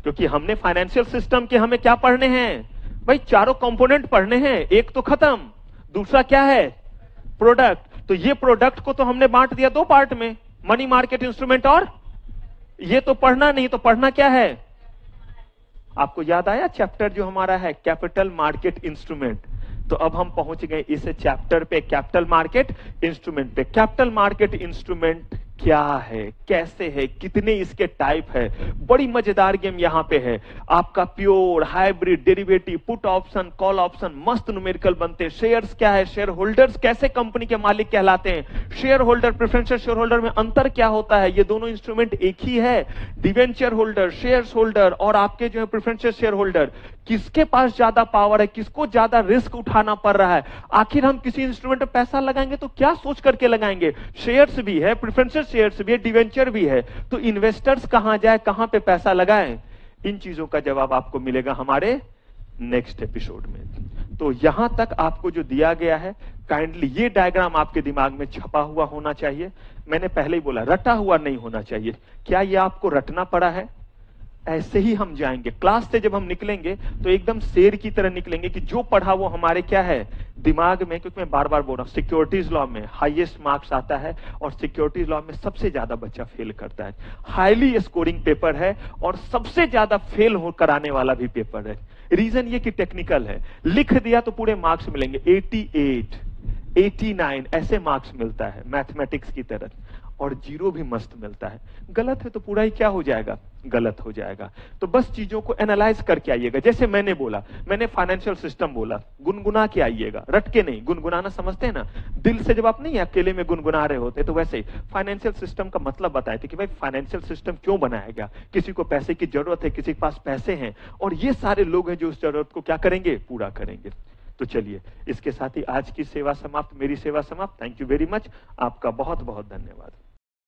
क्योंकि हमने फाइनेंशियल सिस्टम के हमें क्या पढ़ने हैं भाई? चारों कंपोनेंट पढ़ने हैं, एक तो खत्म, दूसरा क्या है? प्रोडक्ट। तो ये प्रोडक्ट को तो हमने बांट दिया 2 पार्ट में, मनी मार्केट इंस्ट्रूमेंट और ये तो पढ़ना नहीं, तो पढ़ना क्या है? आपको याद आया चैप्टर जो हमारा है कैपिटल मार्केट इंस्ट्रूमेंट। तो अब हम पहुंच गए इस चैप्टर पे, कैपिटल मार्केट इंस्ट्रूमेंट पे। कैपिटल मार्केट इंस्ट्रूमेंट क्या है, कैसे है, कितने इसके टाइप है, बड़ी मजेदार गेम यहां पे है। आपका pure, hybrid, derivative, put option, call option, मस्त न्यूमेरिकल बनते हैं। शेयर्स क्या है, शेयर होल्डर्स कैसे कंपनी के मालिक कहलाते हैं, share holder, preferential share holder में अंतर क्या होता है, ये दोनों इंस्ट्रूमेंट एक ही है। डिवेंचर होल्डर, शेयर्स होल्डर और आपके जो है प्रेफरेंशियल शेयर होल्डर, किसके पास ज्यादा पावर है, किसको ज्यादा रिस्क उठाना पड़ रहा है। आखिर हम किसी इंस्ट्रूमेंट में पैसा लगाएंगे तो क्या सोच करके लगाएंगे? शेयर्स भी है, प्रेफरेंशियल शेयर्स भी है, डिवेंचर भी है, तो इन्वेस्टर्स कहां जाए, कहां पे पैसा लगाएं? इन चीजों का जवाब आपको मिलेगा हमारे नेक्स्ट एपिसोड में। तो यहां तक आपको जो दिया गया है, काइंडली ये डायग्राम आपके दिमाग में छपा हुआ होना चाहिए। मैंने पहले ही बोला, रटा हुआ नहीं होना चाहिए। क्या ये आपको रटना पड़ा है? ऐसे ही हम जाएंगे क्लास से, जब हम निकलेंगे तो एकदम शेर की तरह निकलेंगे कि जो पढ़ा वो हमारे क्या है दिमाग में। क्योंकि मैं बार बार बोल रहा हूं, सिक्योरिटीज लॉ में हाईएस्ट मार्क्स आता है और सिक्योरिटीज लॉ में सबसे ज्यादा बच्चा फेल करता है। हाईली स्कोरिंग पेपर है और सबसे ज्यादा फेल हो कराने वाला भी पेपर है। रीजन ये कि टेक्निकल है, लिख दिया तो पूरे मार्क्स मिलेंगे, 88, 89 ऐसे मार्क्स मिलता है मैथमेटिक्स की तरह, और 0 भी मस्त मिलता है। गलत है तो पूरा ही क्या हो जाएगा? गलत हो जाएगा। तो बस चीजों को एनालाइज करके आइएगा। जैसे मैंने बोला, मैंने फाइनेंशियल सिस्टम बोला, गुनगुना के आइएगा, रट के नहीं। गुनगुनाना समझते हैं ना, दिल से जब आप नहीं अकेले में गुनगुना रहे होते, तो वैसे ही फाइनेंशियल सिस्टम का मतलब बताए थे कि भाई फाइनेंशियल सिस्टम क्यों बनाया गया। किसी को पैसे की जरूरत है, किसी के पास पैसे हैं, और ये सारे लोग हैं जो उस जरूरत को क्या करेंगे? पूरा करेंगे। तो चलिए, इसके साथ ही आज की सेवा समाप्त, मेरी सेवा समाप्त। थैंक यू वेरी मच, आपका बहुत बहुत धन्यवाद।